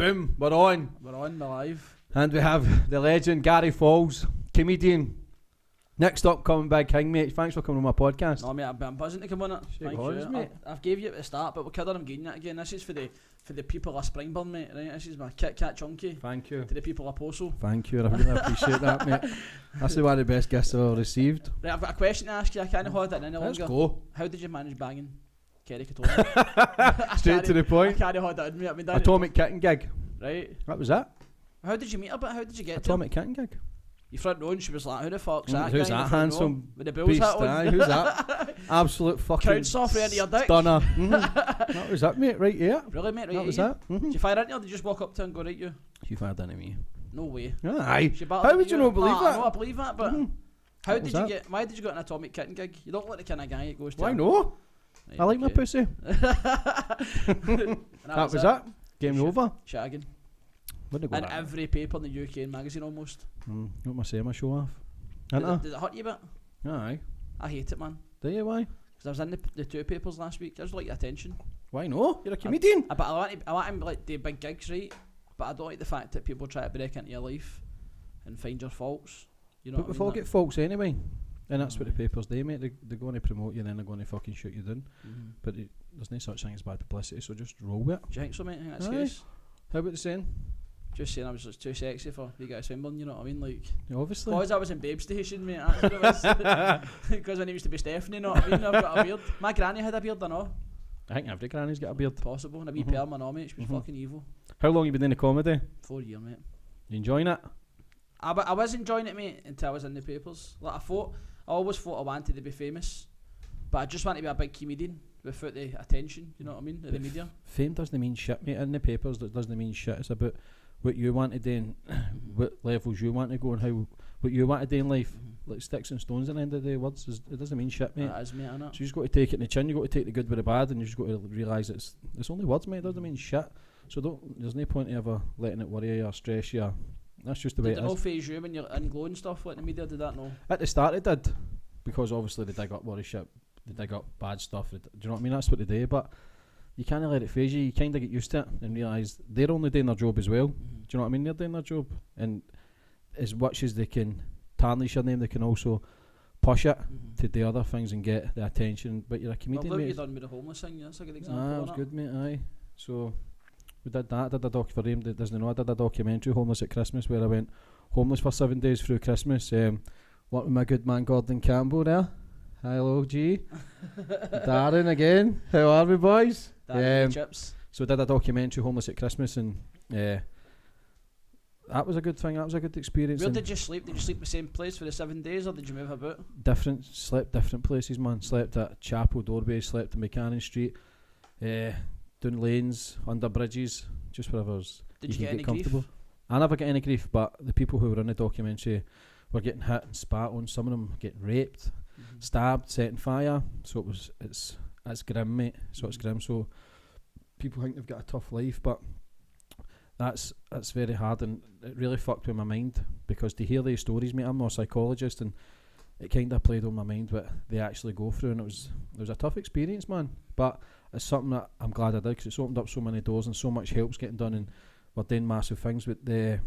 Boom, we're on. We're live. And we have the legend Gary Faulds, comedian. Next up, coming big king, mate. Thanks for coming on my podcast. No, mate, I'm buzzing to come on it. Shake hands, mate. I've gave you at the start, but we're kidding, I'm getting it again. This is for the people of Springburn, mate, right? This is my Kit Kat Chunky. Thank you. To the people of Postal. Thank you, I really appreciate that, mate. That's one of the best gifts I've ever received. Right, I've got a question to ask you. I can't hold it in any longer. Let's go. How did you manage banging Kerry Katona? Straight to the point. I can't hold it in, mate. I've been down Atomic Kitten gig. Right. That was it. How did you meet her, but how did you get Atomic Kitten gig. You front row and she was like, who the fuck's that Who's guy that handsome with the Bills beast? hat on? Who's that? Absolute fucking Crowd surf right into your dick. stunner. That was it, mate, right here. Really, mate, right That was here? it. Did you fire into her or did you just walk up to her and go right you? She fired into me. No way. Aye. She battled How would you not believe that? No, I believe that, but how What did was you that? why did you go to an Atomic Kitten gig? You don't look like the kind of guy that goes to Why a- no? Right, I like my okay. pussy. And That was it. Game Shit. over. Shagging. Wouldn't go In that. every paper in the UK and magazine almost. What am I saying? My show off. Did Ain't it hurt you a bit? I? Aye. I hate it, man. Do you? Why? Because I was in the two papers last week. I just like the attention. Why no? You're a comedian. But I want to like do big gigs, right? But I don't like the fact that people try to break into your life and find your faults. You know But what we've I all mean? get faults anyway. And that's what the papers do, mate. They're going to promote you and then they're going to fucking shoot you down. But there's no such thing as bad publicity, so just roll with it. Do you think so, mate? I think that's Aye. the case. How about the saying? Just saying I was just too sexy for you guys Swinburne, you know what I mean? Like, Yeah, obviously. because I was in Babe Station, mate, that's what it was. Because my name used to be Stephanie, you know what I mean? I've got a beard. My granny had a beard, I know. I think every granny's got a beard. Possible. And a wee perm, I know, mate. She was fucking evil. How long you been doing the comedy? 4 years, mate. You enjoying it? I was enjoying it, mate, until I was in the papers. Like, I always thought I wanted to be famous. But I just wanted to be a big comedian without the attention, you know what I mean? Of the media. Fame doesn't mean shit, mate. In the papers, that doesn't mean shit. It's about what you want to do and what levels you want to go and how what you want to do in life. Like sticks and stones at the end of the day, words. It doesn't mean shit, mate. That is, mate, innit? So you just got to take it in the chin. You got to take the good with the bad, and you just got to realise it's only words, mate. It doesn't mean shit. So there's no point in ever letting it worry you or stress you. That's just the way Did it it is. all phase you when you're in glow and stuff like the media? Did that no? At the start it did, because obviously they dig up worry shit, they dig up bad stuff. Do you know what I mean? That's what they do. But you can't let it phase you. You kind of get used to it and realise they're only doing their job as well. Do you know what I mean? They're doing their job, and as much as they can tarnish your name, they can also push it to do other things and get the attention. But you're a comedian, Well, look, mate. you done with the homeless thing. That's a good example. Aye, it was innit? good, mate. Aye. So we did that. I did a doc for him that doesn't know. I did a documentary, Homeless at Christmas, where I went homeless for 7 days through Christmas. What with my good man Gordon Campbell there. Hello, G. Darren again. How are we, boys? That chips. So I did a documentary, Homeless at Christmas, and that was a good thing. That was a good experience. Where and did you sleep? Did you sleep in the same place for the 7 days, or did you move about? slept different places, man. Slept at Chapel Doorway, slept in Buchanan Street, down lanes, under bridges, just wherever Did you can get any comfortable. grief? I never get any grief, but the people who were in the documentary were getting hit and spat on. Some of them getting raped, stabbed, set on fire. So it's grim, mate. So it's grim. So people think they've got a tough life, but that's very hard, and it really fucked with my mind, because to hear these stories, mate, I'm not a psychologist, and it kind of played on my mind what they actually go through, and it was a tough experience, man. But it's something that I'm glad I did, because it's opened up so many doors and so much help's getting done, and we're doing massive things with the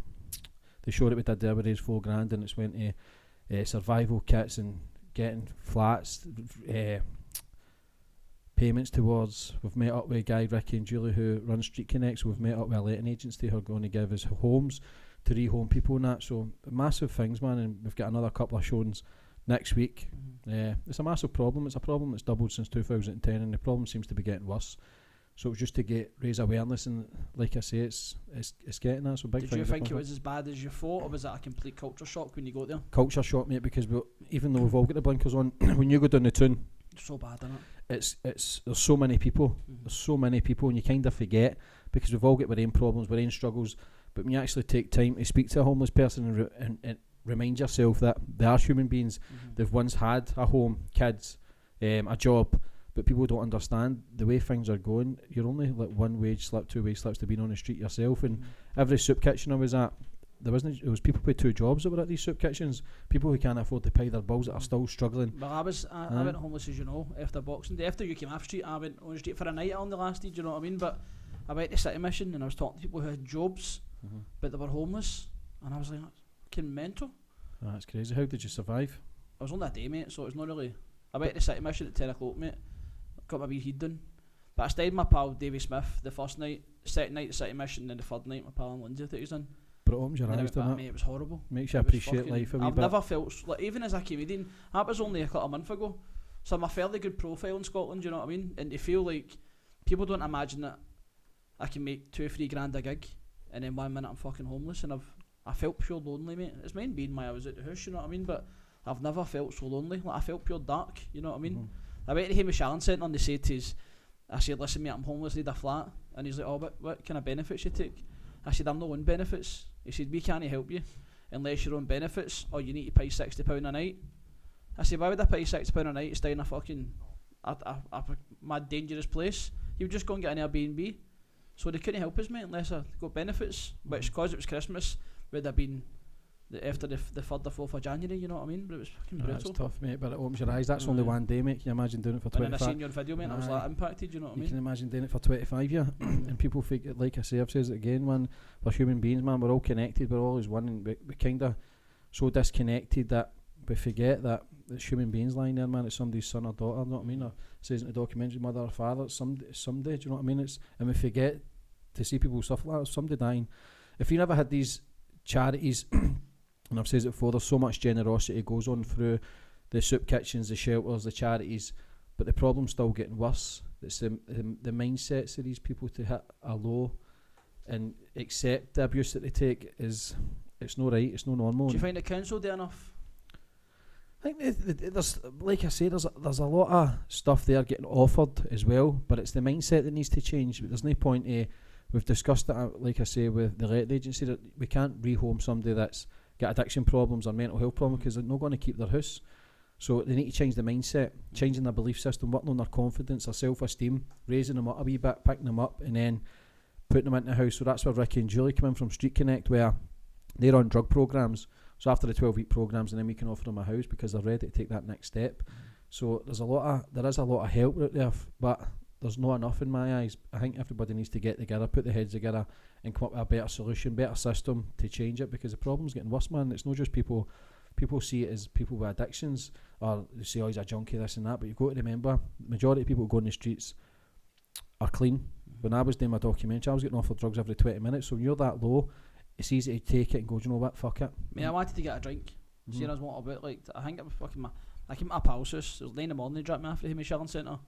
show that we did there. We raised $4,000, and it's went to survival kits and getting flats, payments towards. We've met up with Guy, Ricky and Julie who run Street Connect, so we've met up with a letting agency who are going to give us homes to rehome people and that. So massive things, man, and we've got another couple of showings next week. It's a massive problem. It's a problem that's doubled since 2010, and the problem seems to be getting worse. So it's just to raise awareness, and like I say, it's getting that. So big. Did you think it was as bad as you thought, or was it a complete culture shock when you got there? Culture shock, mate, because even though we've all got the blinkers on, when you go down the tune, It's so bad, isn't it? it's there's so many people. There's so many people, and you kind of forget, because we've all got our own problems, our own struggles. But when you actually take time to speak to a homeless person and remind yourself that they are human beings, they've once had a home, kids, a job, but people don't understand the way things are going. You're only like one wage slip, 2 wage slips to being on the street yourself. And every soup kitchen I was at, there was people with 2 jobs that were at these soup kitchens, people who can't afford to pay their bills that are still struggling. Well, I went homeless, as you know, after Boxing Day. After you came off street, I went on the street for a night on the last day, do you know what I mean? But I went to City Mission and I was talking to people who had jobs, but they were homeless, and I was like, fucking mental. Oh, that's crazy. How did you survive? I was only a day, mate, so it's not really. I went to City Mission at 10 o'clock, mate. Got my wee heat done. But I stayed with my pal Davy Smith the first night, second night at City Mission, and the third night my pal and Lindsay that he was in. But it opens your And then I eyes, went back, doesn't it? mate, it was horrible. Makes you It was appreciate fucking- life a wee I've bit. never felt, like, even as a comedian, that was only a month ago. So I'm a fairly good profile in Scotland, you know what I mean? And to feel like people don't imagine that I can make 2-3 grand a gig, and then 1 minute I'm fucking homeless, and I felt pure lonely, mate. It's mine being why I was at the house, you know what I mean? But I've never felt so lonely. Like, I felt pure dark, you know what I mean? I went to the Hamish Allen Centre and they said to us, I said, listen mate, I'm homeless, I need a flat. And he's like, oh, what kind of benefits you take? I said, I'm not on benefits. He said, we can't help you unless you're on benefits or you need to pay £60 a night. I said, why would I pay £60 a night to stay in a fucking a mad dangerous place? You would just go and get an Airbnb. So they couldn't help us, mate, unless I got benefits, which, because it was Christmas, would have been after the 3rd or 4th of January, you know what I mean? But it was fucking brutal. That's tough, mate, but it opens your eyes. That's only one day, mate. Can you imagine doing it for 25 And then I seen your video, mate, I was like impacted, you know what I mean? You can imagine doing it for 25 years. And people think, like I say, I've said it again, man, we're human beings, man, we're all connected, we're all as one, and we kind of so disconnected that we forget that it's human beings lying there, man. It's somebody's son or daughter, you know what I mean? Or it says in the documentary, mother or father, it's somebody, do you know what I mean? And we forget to see people suffer like that, somebody dying. If you never had these charities, and I've said it before, there's so much generosity goes on through the soup kitchens, the shelters, the charities, but the problem's still getting worse. It's the mindsets of these people to hit a low and accept the abuse that they take it's not right, it's not normal. Do you find the council do enough? I think there's, like I say, there's a lot of stuff there getting offered as well, but it's the mindset that needs to change. There's no point we've discussed it, like I say, with the Let Agency, that we can't rehome somebody that's got addiction problems or mental health problems because they're not going to keep their house. So they need to change the mindset, changing their belief system, working on their confidence, their self-esteem, raising them up a wee bit, picking them up, and then putting them into the house. So that's where Ricky and Julie come in from Street Connect, where they're on drug programs. So after the 12-week programs, and then we can offer them a house because they're ready to take that next step. So there is a lot of help out there, but there's not enough in my eyes. I think everybody needs to get together, put their heads together, and come up with a better solution, better system to change it, because the problem's getting worse, man. It's not just people see it as people with addictions, or they say, oh, he's a junkie, this and that, but you've got to remember, the majority of people who go on the streets are clean. When I was doing my documentary, I was getting offered drugs every 20 minutes, so when you're that low, it's easy to take it and go, do you know what, fuck it. Mate, I wanted to get a drink. Seeing as what about, like, I think it was fucking I came to my pal's house, it was 9 in the morning, they dropped me off at the Hamish Allen Centre,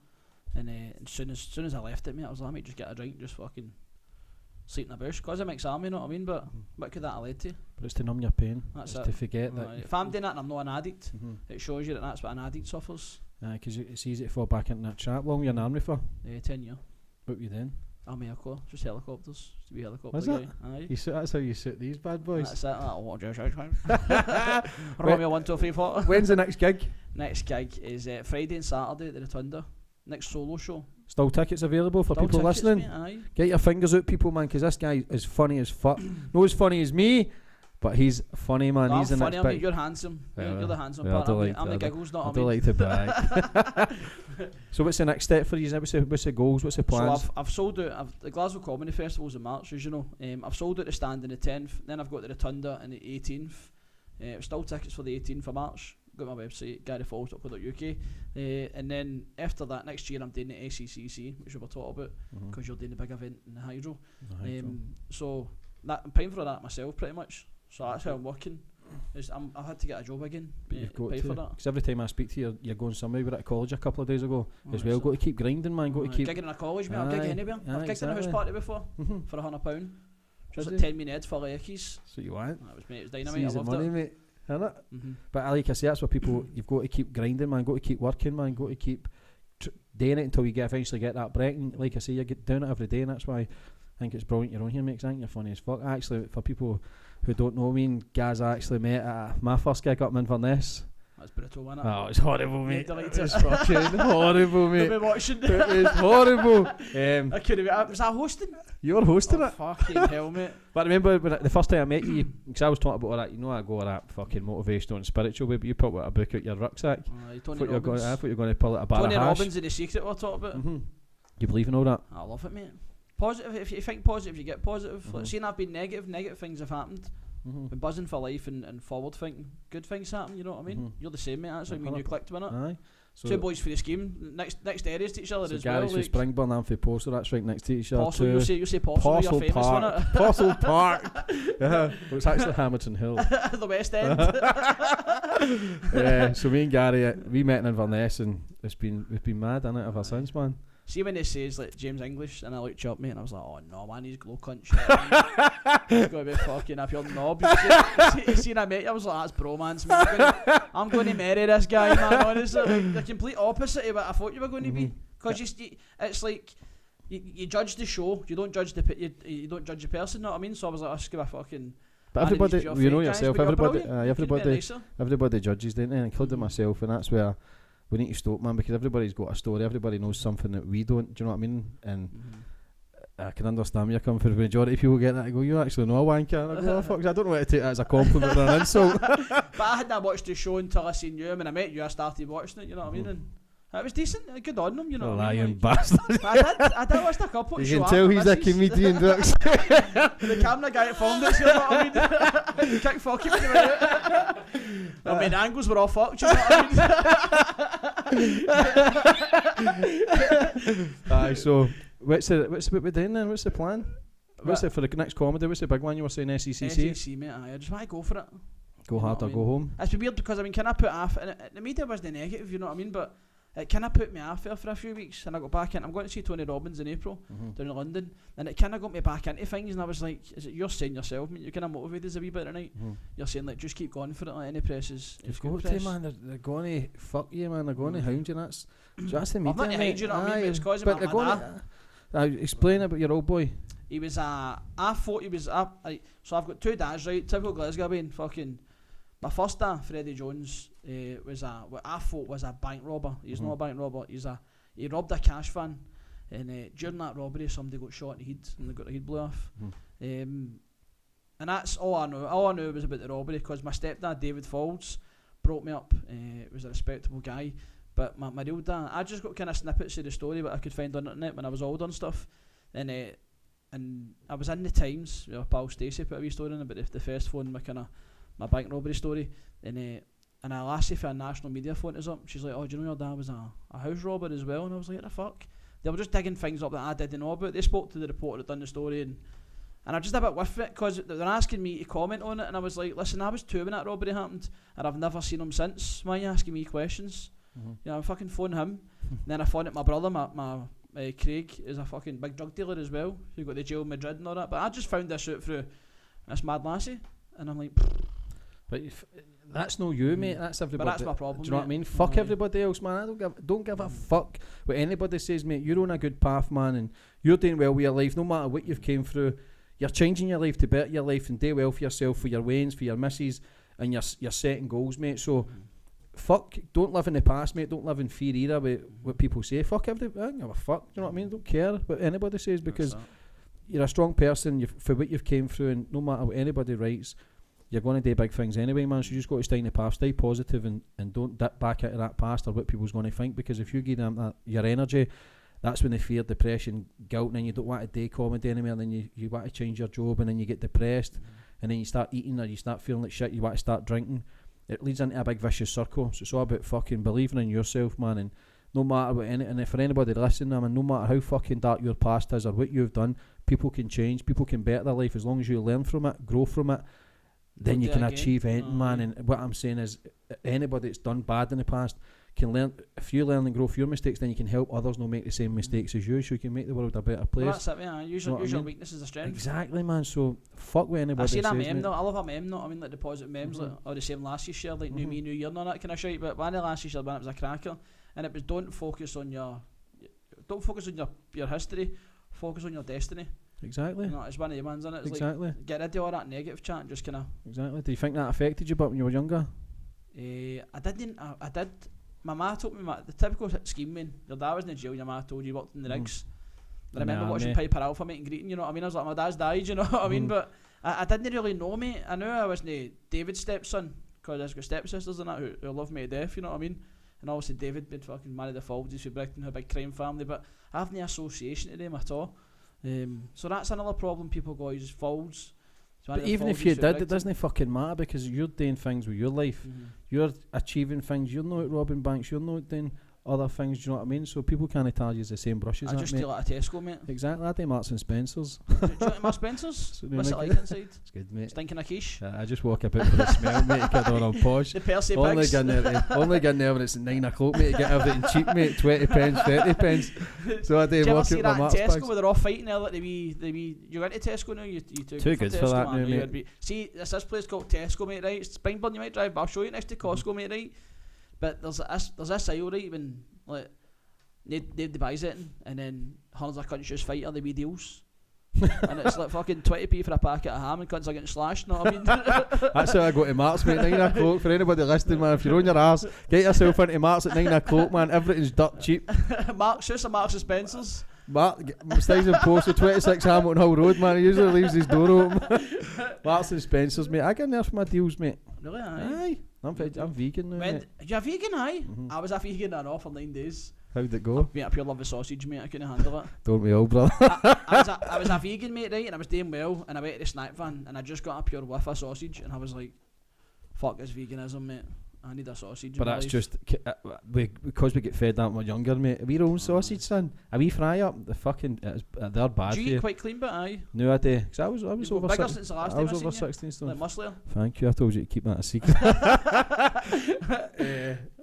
and as soon as I left it, mate, I was like, I might just get a drink, just fucking sleep in the bush, because I'm ex-army, you know what I mean, but what could that have led to? But it's to numb your pain. That's it's it. to forget that. If I'm doing that and I'm not an addict, it shows you that that's what an addict suffers. Because it's easy to fall back into that trap. Long you're in the army for? 10 years. What were you then? I'm Airco, just helicopters. Just to be helicopter Was guy. it? Aye. That's how you suit these bad boys. That's it. Romeo 1, 2, 3, 4. When's the next gig? Next gig is Friday and Saturday at the Rotunda. Next solo show. Still tickets available for Still people tickets, listening? mate, aye. Get your fingers out, people, man, because this guy is funny as fuck. Not as funny as me, but he's funny, man. No, he's I'm the funny, next mate. big. You're handsome. You're the handsome well, part. like I'm the giggles, not I don't like to brag. So what's the next step for you? What's the goals? What's the plans? So I've sold out. The Glasgow Comedy Festival's in March, as you know. I've sold out the stand on the 10th. Then I've got the Rotunda on the 18th. Still tickets for the 18th of March. Go to my website, garyfaulds.co.uk. And then after that, next year I'm doing the SECC, which we were talking about, because you're doing the big event in the Hydro. So I'm paying for that myself, pretty much. So that's how I'm working. I've had to get a job again. You've got pay to, for that. because every time I speak to you, you're going somewhere. We were at college a couple of days ago as well. Got to keep grinding, man. Got to keep gigging in a college, mate. I've gigged anywhere. I've gigged in a house party before for £100. Just like 10 minutes for Leckies. That's what you want. That was, mate, it was dynamite. I loved money, it. mate. Isn't it? But like I say, that's what people. You've got to keep grinding, man. Got to keep working, man. Got to keep doing it until you eventually get that break. And like I say, you get doing it every day, and that's why I think it's brilliant you're on here, mate. I think you're funny as fuck. Actually, for people who don't know me, and Gaz, I actually met at my first gig up in Inverness. That's brutal, wasn't it? Oh, it's horrible, mate. It was fucking horrible, mate. I've been watching. It was horrible. I couldn't. Was I hosting? You were hosting it. Fucking hell, mate. But I remember when the first time I met you, because I was talking about all that, you know, I go all that fucking motivational and spiritual way, but you put a book out your rucksack. I thought you were going to pull out a bar Tony of hash. Robbins and the secret we're talking about. You believe in all that? I love it, mate. positive. If you think positive, you get positive. Like, seeing I've been negative things have happened. Been buzzing for life and forward thinking, good things happen. You know what I mean? You're the same, mate. That's what I mean. You clicked with it. Aye. So two boys for the scheme, next areas to each other as Gary's well. for Springburn, I'm for Postle. That's right next to each other. Postle, you say Postle, you're famous, Park. wasn't it? Postle Park. Yeah, well, it's actually Hamilton Hill. The West End. Yeah, so me and Gary, we met in Inverness, and we've been mad in it ever since, man. See when they says like James English, and I looked you up, mate, and I was like, oh no, man, he's glow cunt. He's got to be fucking up your knob. See, I met you, I was like, that's bromance, man. I'm going to marry this guy, man. Honestly, like, the complete opposite of what I thought you were going to be. Because it's like you judge the show, you don't judge you don't judge the person. Know what I mean? So I was like, let's give a fucking. But everybody, you know yourself. Everybody judges, don't they? Including myself, and that's where we need to stop, man, because everybody's got a story. Everybody knows something that we don't. Do you know what I mean? And I can understand where you're coming from. The majority of people get that and go, you actually know a wanker. And I go, oh, fuck, I don't know whether to take that as a compliment or an insult. But I hadn't watched the show until I seen you. When I met you, I started watching it. You know what I mean? And it was decent. Good on them. You know what I mean? Lying bastard. I did watch a couple. You can tell he's a comedian, Dux. The camera guy that filmed it. You know what I mean? You can't fuck him. I mean, the angles were all fucked. You know what I mean? Aye, so what's what we're doing then? What's the plan? What's it for the next comedy? What's the big one you were saying? SECC? SEC, mate. I just want to go for it. Go hard or go home. It's weird because I mean, can I put off? And the media wasn't negative, you know what I mean? But it kind of put me off there for a few weeks, and I got back in. I'm going to see Tony Robbins in April down in London, and it kind of got me back into things. And I was like, "Is it you're saying yourself? I mean, you're kind of motivated a wee bit tonight. You're saying like, just keep going for it. Like any press is good press. Man. They're going to fuck you, man. They're going to hound you. That's the media. I'm not to hound you, know what I mean? But it's because of my explain about your old boy. He was I thought he was so I've got two dads, right? Typical Glasgow being fucking. My first dad, Freddie Jones, was what I thought was a bank robber. He's not a bank robber. He robbed a cash van, and during that robbery, somebody got shot in the head, and they got the head blew off. And that's all I know. All I knew was about the robbery because my stepdad, David Faulds, brought me up. Was a respectable guy, but my real dad, I just got kind of snippets of the story that I could find on the internet when I was older and stuff. And I was in the Times. Pal Stacey put a wee story in about the first phone, my bank robbery story, and a lassie for a national media phoned us up. She's like, oh, do you know your dad was a house robber as well? And I was like, what the fuck? They were just digging things up that I didn't know about. They spoke to the reporter that done the story, and I just a bit with it because they're asking me to comment on it, and I was like, listen, I was 2 when that robbery happened, and I've never seen him since. Why are you asking me questions? You know, I fucking phoned him. And then I phoned it my brother, my Craig, is a fucking big drug dealer as well. He got the jail in Madrid and all that. But I just found this out through this mad lassie, and I'm like, but that's no you, mate. That's everybody. But that's my problem. Do you know what I mean? Fuck everybody else, man. I don't give a fuck what anybody says, mate. You're on a good path, man, and you're doing well with your life. No matter what you've came through, you're changing your life to better your life and do well for yourself, for your wains, for your misses, and you're setting goals, mate. So, fuck. Don't live in the past, mate. Don't live in fear either with what people say. Fuck everybody. I don't give a fuck. Do you know what I mean? Don't care what anybody says because you're a strong person. For what you've came through, and no matter what anybody writes, you're going to do big things anyway, man. So you just got to stay in the path, stay positive, and don't dip back into that past or what people's going to think. Because if you give them your energy, that's when they fear depression, guilt, and then you don't want to do comedy anymore. And then you want to change your job, and then you get depressed, and then you start eating or you start feeling like shit. You want to start drinking. It leads into a big vicious circle. So it's all about fucking believing in yourself, man. And no matter what, and for anybody listening, I mean, no matter how fucking dark your past is or what you've done, people can change. People can better their life as long as you learn from it, grow from it. Then you can achieve anything, man. And what I'm saying is, anybody that's done bad in the past can learn. If you learn and grow from your mistakes, then you can help others not make the same mistakes as you, so you can make the world a better place. Well, that's it, yeah. Use your weakness as a strength. Exactly, man. So fuck what anybody says. I seen a meme though. I love a meme though. I mean, like the positive memes, like or the same last year share, like new me, new year, and all that kind of shit. But one of the last year shared one, it was a cracker, and it was don't focus on your history, focus on your destiny. Exactly. You know, it's one of the ones, isn't it? It's exactly. Like, get rid of all that negative chat and just kind of. Exactly. Do you think that affected you, but when you were younger? I did. My ma told me the typical scheme, man. Your dad was in the jail. Your ma told you worked in the rigs. I remember watching Piper Alpha, mate, and greeting. You know what I mean? I was like, my dad's died. You know what I mean? But I didn't really know, mate. I knew I wasn't David's stepson because I've got stepsisters and that who love me to death. You know what I mean? And obviously David been fucking married the Faulds for Brighton, a big crime family. But I have no association to them at all. So that's another problem people got is Faulds. But even if you did, it doesn't fucking matter because you're doing things with your life. You're achieving things. You're not robbing banks. You're not doing other things. Do you know what I mean? So people can't tar you as the same brushes. I just steal at a Tesco, mate. Exactly. I do Marks and Spencer's. Do you like Marks Spencer's? What's it like inside? It's good, mate. Stinking a quiche. I just walk about for the smell, mate. Get on all posh. The Percy only pigs. Getting there when it's 9 o'clock, mate. To get everything cheap, mate. 20 pence, 30 pence. So I do walk out with my Marks Tesco bags. where they're all fighting there, like they be. You're into Tesco now. You too good for that now, mate. See, there's this place called Tesco, mate. Right, Springburn. You might drive, but I'll show you next to Costco, mate. Right, but there's this aisle, right, when like. They buys it and then hundreds of cunts just fight other wee deals. And it's like fucking 20p for a packet of ham and cunts are getting slashed, know what I mean? That's how I go to Marks, mate, 9 o'clock. For anybody listening, man, if you're on your arse, get yourself into Marks at 9 o'clock, man. Everything's dirt cheap. Marks, just a Marks and Spencer's. Mark stays in post with 26 Hamilton Hill Road, man. He usually leaves his door open. Marks and Spencer's, mate. I get in there for my deals, mate. Really? Aye. I'm vegan now, mate. You're vegan, aye? I was a vegan and for 9 days. How'd it go? Mate, I pure love the sausage, mate. I couldn't handle it. Don't we all, brother? I was a vegan, mate, right? And I was doing well. And I went to the snack van and I just got a pure whiff of sausage. And I was like, fuck this veganism, mate. I need a sausage. But that's just because we get fed that when we're younger, mate. We own sausage, son. A wee fry up, they're bad. Do you eat quite clean, but aye? No, I do. Cause I was over bigger since the last I was time over 16 stone. Like muscler. Thank you. I told you to keep that a secret.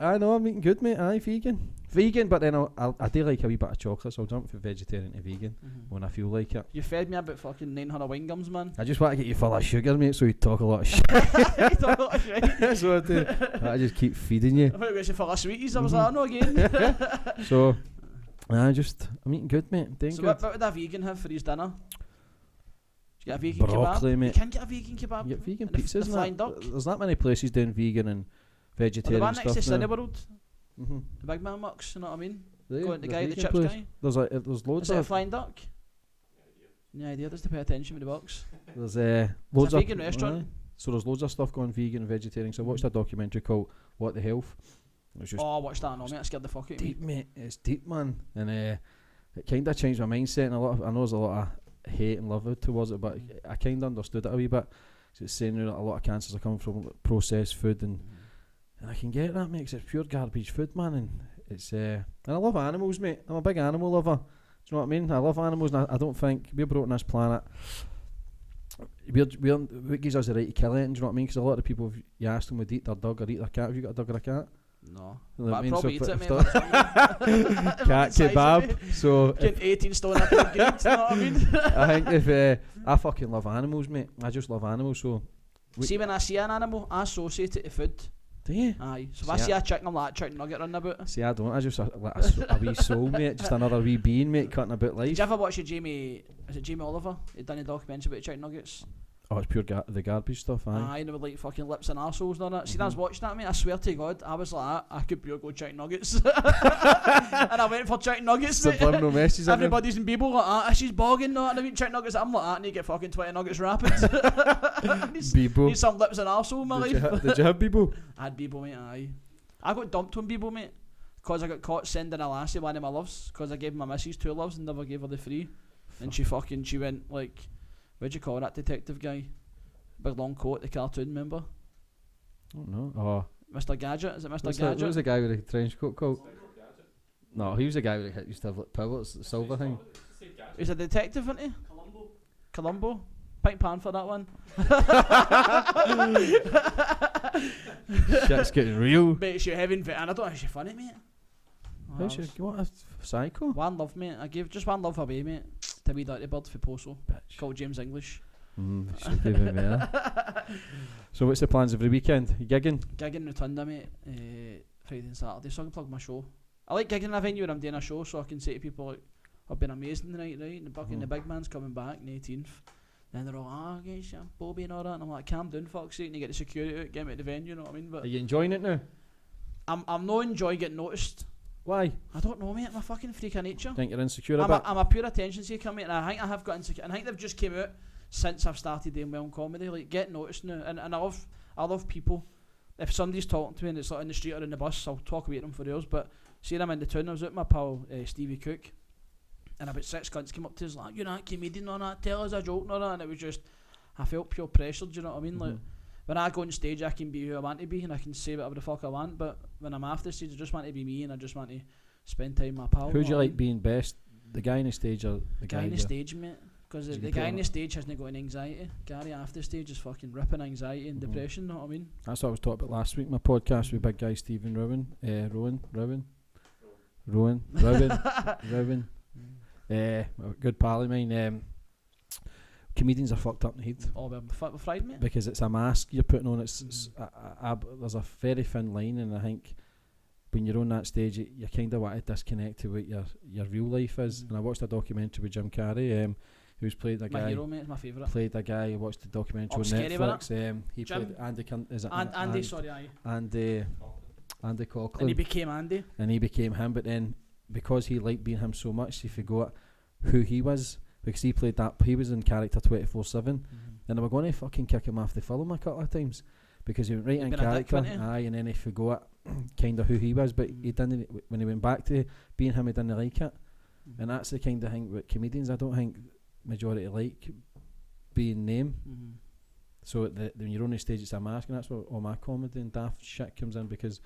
I know. I'm eating good, mate. Aye, vegan, but then I do like a wee bit of chocolate, so I'll jump from vegetarian to vegan when I feel like it. You fed me about fucking 900 wine gums, man. I just want to get you full of sugar, mate, so you talk a lot of shit. You talk a lot of shit. That's what I do. I just keep feeding you. I thought you were full of sweeties. I was like, no, again. So, I'm eating good, mate. Doing so good. What would a vegan have for his dinner? You get a vegan broccoli, kebab? Mate. You can get a vegan kebab. You get vegan and pizzas, the Flying Duck. There's not many places doing vegan and vegetarian the one stuff next to now. Cineworld. The big man mucks, you know what I mean? Go at the guy, the vegan chips place. guy. There's loads Is it a of. Flying Duck? No idea, just to pay attention with the box. There's It's loads a of vegan restaurant. So there's loads of stuff going vegan and vegetarian. So I watched a documentary called What the Health. It was just I watched that, no, mate. I scared the fuck out of me. deep, mate. It's deep, man. And it kind of changed my mindset. And I know there's a lot of hate and love towards it, but I kind of understood it a wee bit. So it's saying that a lot of cancers are coming from processed food, and I can get that, mate. 'Cause it's pure garbage food, man. And it's and I love animals, mate. I'm a big animal lover. Do you know what I mean? I love animals, and I don't think we're brought on this planet. What gives us the right to kill it? Do you know what I mean? Because a lot of people, if you ask them, would eat their dog or eat their cat. Have you got a dog or a cat? No. You know But what I I mean? probably So eat it, if mate. cat kebab. So Getting 18 stone up in the green, you know what I mean? I think if I fucking love animals, mate. I just love animals. So See, when I see an animal, I associate it to food. do you? Aye. So if I see a chicken, I'm like, chicken nugget running about. See, I don't. I just like a wee soul, mate. Just another wee being, mate, cutting about life. Did you ever watch Jamie Oliver? He'd done a documentary about chicken nuggets. Oh, it's pure the garbage stuff, aye. Aye, and with like fucking lips and arseholes and all that. See, I was watching that, mate. I swear to God, I was like, I could pure go chicken nuggets. And I went for chicken nuggets, mate. Subliminal messages. Everybody's in Bebo like, she's bogging, no, and I mean chicken nuggets. I'm like, I need to get fucking 20 nuggets rapid. Bebo. Need some lips and arsehole in my life. Did you have Bebo? I had Bebo, mate, aye. I got dumped on Bebo, mate, because I got caught sending a lassie one of my loves, because I gave my missus 2 loves and never gave her the 3. And she went like, what'd you call that detective guy? Big long coat, the cartoon, remember? Oh no. Oh. Mr. Gadget, is it Mr. What's Gadget? What was the guy with the trench coat called? No, he was the guy with used to have like pivots, the silver thing. He's a detective, isn't he? Columbo. Pink Pan for that one. Shit's getting real. Makes you heavy and I don't know how she's funny, mate. What a psycho. One love, mate. I gave just one love away, mate. To wee dirty bird for Poso. Bitch. Called James English. Should give it there. So what's the plans every weekend? You gigging? Gigging Rotunda, mate. Friday and Saturday, so I can plug my show. I like gigging in a venue where I'm doing a show, so I can say to people like, I've been amazing tonight, right? And the big man's coming back on the 18th. Then they're all, get you, Bobby and all that. And I'm like, calm down, fuck's sake. And you get the security out, get me to the venue, you know what I mean? But are you enjoying it now? I'm not enjoying getting noticed. Why? I don't know, mate. I'm a fucking freak of nature. Think you're insecure about? I'm a pure attention seeker, mate. And I think I have got insecure. And I think they've just came out since I've started doing well in comedy. Like, get noticed now. And I love people. If somebody's talking to me and it's like in the street or in the bus, I'll talk about them for hours. But see, I'm in the town. I was with my pal Stevie Cook. and about 6 cunts came up to us like, you're not a comedian or that, tell us a joke or that, and it was just, I felt pure pressure, do you know what I mean? Like, when I go on stage, I can be who I want to be, and I can say whatever the fuck I want, but when I'm off the stage, I just want to be me, and I just want to spend time with my pal. Who do you like being best? The guy on the stage or the guy on the stage, mate? Because the guy on the stage hasn't got any anxiety. Gary off the stage is fucking ripping anxiety and depression, know what I mean? That's what I was talking about last week, my podcast with big guy Stephen Rowan. A good pal of mine. Comedians are fucked up in the head. Oh, we're fried, mate. Because it's a mask you're putting on. It's there's a very thin line, and I think when you're on that stage, you kind of want to disconnect to what your real life is. And I watched a documentary with Jim Carrey, who's played a guy. My hero, mate, is my favourite. Played a guy. I watched the documentary on Netflix. He Jim played Andy. Andy Coughlin. And he became Andy. And he became him, but then because he liked being him so much, he forgot who he was. Because he played that, he was in character 24/7, and they were going to fucking kick him off the film a couple of times because he went right in character, and then he forgot kind of who he was. But he didn't. When he went back to being him, he didn't like it, and that's the kind of thing with comedians. I don't think majority like being them. So when you're on the stage, it's a mask, and that's where all my comedy and daft shit comes in, because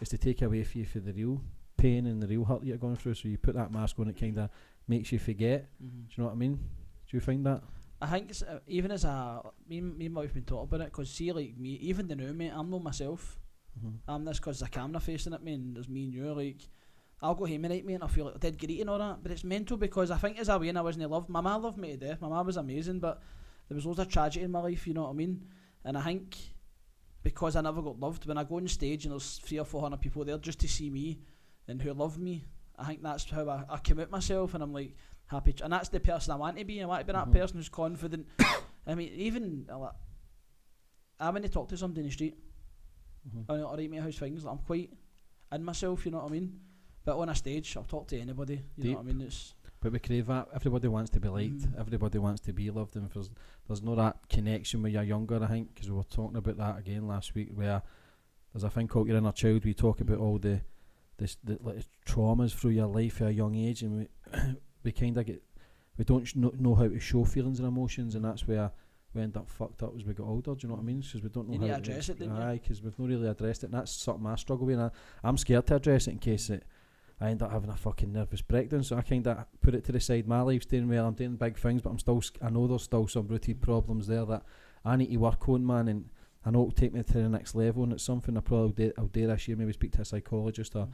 it's to take away from you for the real pain and the real hurt you're going through. So you put that mask on, it kind of makes you forget. Do you know what I mean? Do you find that? I think it's, even as me and my wife been talking about it, because see, like me, even the now, mate, I'm not myself. I'm this because there's a camera facing at me, and there's me and you. Like, I'll go home at night, mate, and I feel like I did great and all that, but it's mental, because I think as a way, and I wasn't loved. My mum loved me to death. My mum was amazing, but there was loads of tragedy in my life, you know what I mean? And I think because I never got loved, when I go on stage and there's 300 or 400 people there just to see me and who love me, I think that's how I commit myself, and I'm like happy, and that's the person I want to be. I want to be that person who's confident. I mean, even I when I talk to somebody in the street, alright mate, how's things? Like, I'm quite in myself, you know what I mean? But on a stage, I'll talk to anybody, you know what I mean? But we crave that. Everybody wants to be liked. Everybody wants to be loved, and if there's no that connection when you're younger, I think, because we were talking about that again last week, where there's a thing called your inner child. We talk about all the like traumas through your life at a young age, and we kind of we don't know how to show feelings and emotions, and that's where we end up fucked up as we get older. Do you know what I mean? Because we don't know how to address it. Because we've not really addressed it, and that's something I struggle with. And I'm scared to address it in case I end up having a fucking nervous breakdown. So I kind of put it to the side. My life's doing well. I'm doing big things, but I know there's still some rooted problems there that I need to work on, man. And I know it'll take me to the next level, and it's something I'll do this year. Maybe speak to a psychologist or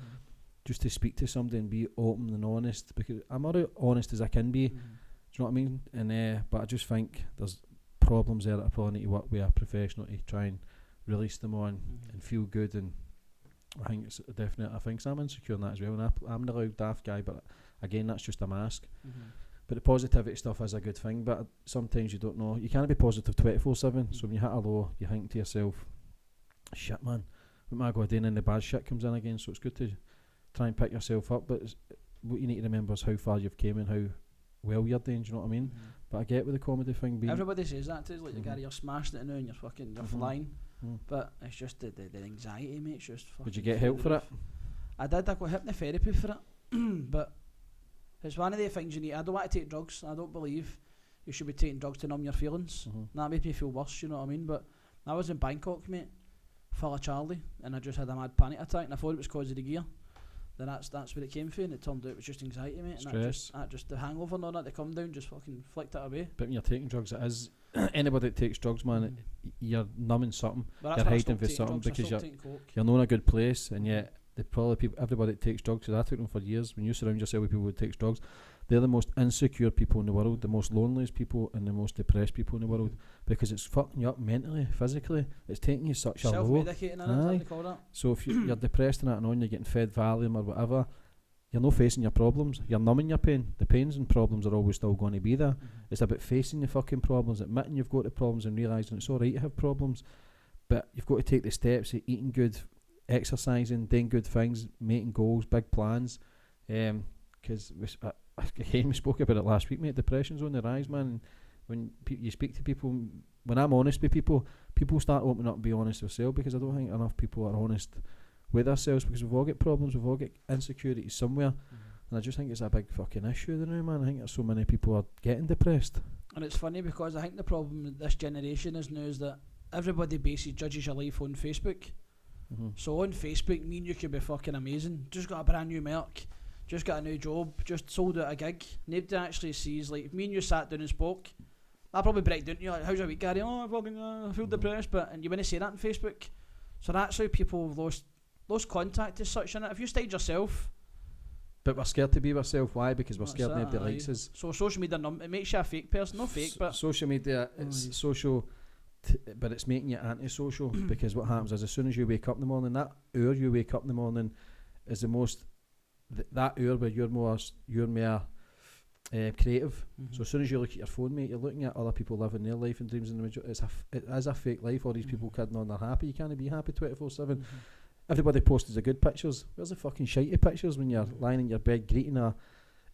just to speak to somebody and be open and honest, because I'm already honest as I can be. Do you know what I mean? And but I just think there's problems there that I probably need to work with a professional to try and release them on and feel good. And I think it's definitely, I think so. I'm insecure in that as well, and I'm the loud daft guy, but again, that's just a mask. But the positivity stuff is a good thing, but sometimes you don't know. You can't be positive 24/7. So when you hit a low, you think to yourself, shit man, what am I going to do? And the bad shit comes in again. So it's good to try and pick yourself up, but what you need to remember is how far you've came and how well you're doing. Do you know what I mean? But I get with the comedy thing being, everybody says that too, like Gary, you're smashing it now and you're flying, but it's just the anxiety, mate. It's just fucking. Did you get help for it? I did. I got hypnotherapy for it, but it's one of the things you need. I don't want to take drugs. I don't believe you should be taking drugs to numb your feelings. That made me feel worse, you know what I mean? But I was in Bangkok, mate, full of Charlie, and I just had a mad panic attack, and I thought it was because of the gear. Then that's where it came from, and it turned out it was just anxiety, mate. Stress. And that just the hangover and all that, the come down, just fucking flicked it away. But when you're taking drugs, it is anybody that takes drugs, man, you're numbing something. But you're hiding for something because you're not in a good place, and yet everybody that takes drugs, because I took them for years. When you surround yourself with people who take drugs, they're the most insecure people in the world, the most loneliest people, and the most depressed people in the world, because it's fucking you up mentally, physically. It's taking you such a low. Self-medicating, So if you're depressed and that and on, you're getting fed Valium or whatever, you're not facing your problems. You're numbing your pain. The pains and problems are always still going to be there. It's about facing the fucking problems, admitting you've got the problems, and realising it's alright to have problems, but you've got to take the steps of eating good, exercising, doing good things, making goals, big plans. Because we spoke about it last week, mate. Depression's on the rise, man. When you speak to people, when I'm honest with people start opening up and be honest with themselves, because I don't think enough people are honest with ourselves, because we've all got problems, we've all got insecurities somewhere. And I just think it's a big fucking issue now, man. I think there's so many people are getting depressed. And it's funny because I think the problem with this generation is now is that everybody basically judges your life on Facebook. So on Facebook, me and you could be fucking amazing. Just got a brand new Merc, just got a new job, just sold out a gig. Nobody actually sees, like, if me and you sat down and spoke, I'd probably break down to you like, how's your week, Gary? Oh, I fucking I feel depressed, and you wouldn't say that on Facebook. So that's how people have lost contact as such, innit? If you stayed yourself. But we're scared to be ourselves. Why? Because we're scared nobody likes us. So social media, it makes you a fake person. Not fake, but... Social media, it's social... but it's making you antisocial because what happens is as soon as you wake up in the morning, that hour you wake up in the morning is the most that hour where you're more creative. So as soon as you look at your phone, mate, you're looking at other people living their life and dreams, and it is a fake life. All these people kidding on they're happy. You can't be happy 24/7. Everybody posts the good pictures. Where's the fucking shitey pictures when you're lying in your bed greeting or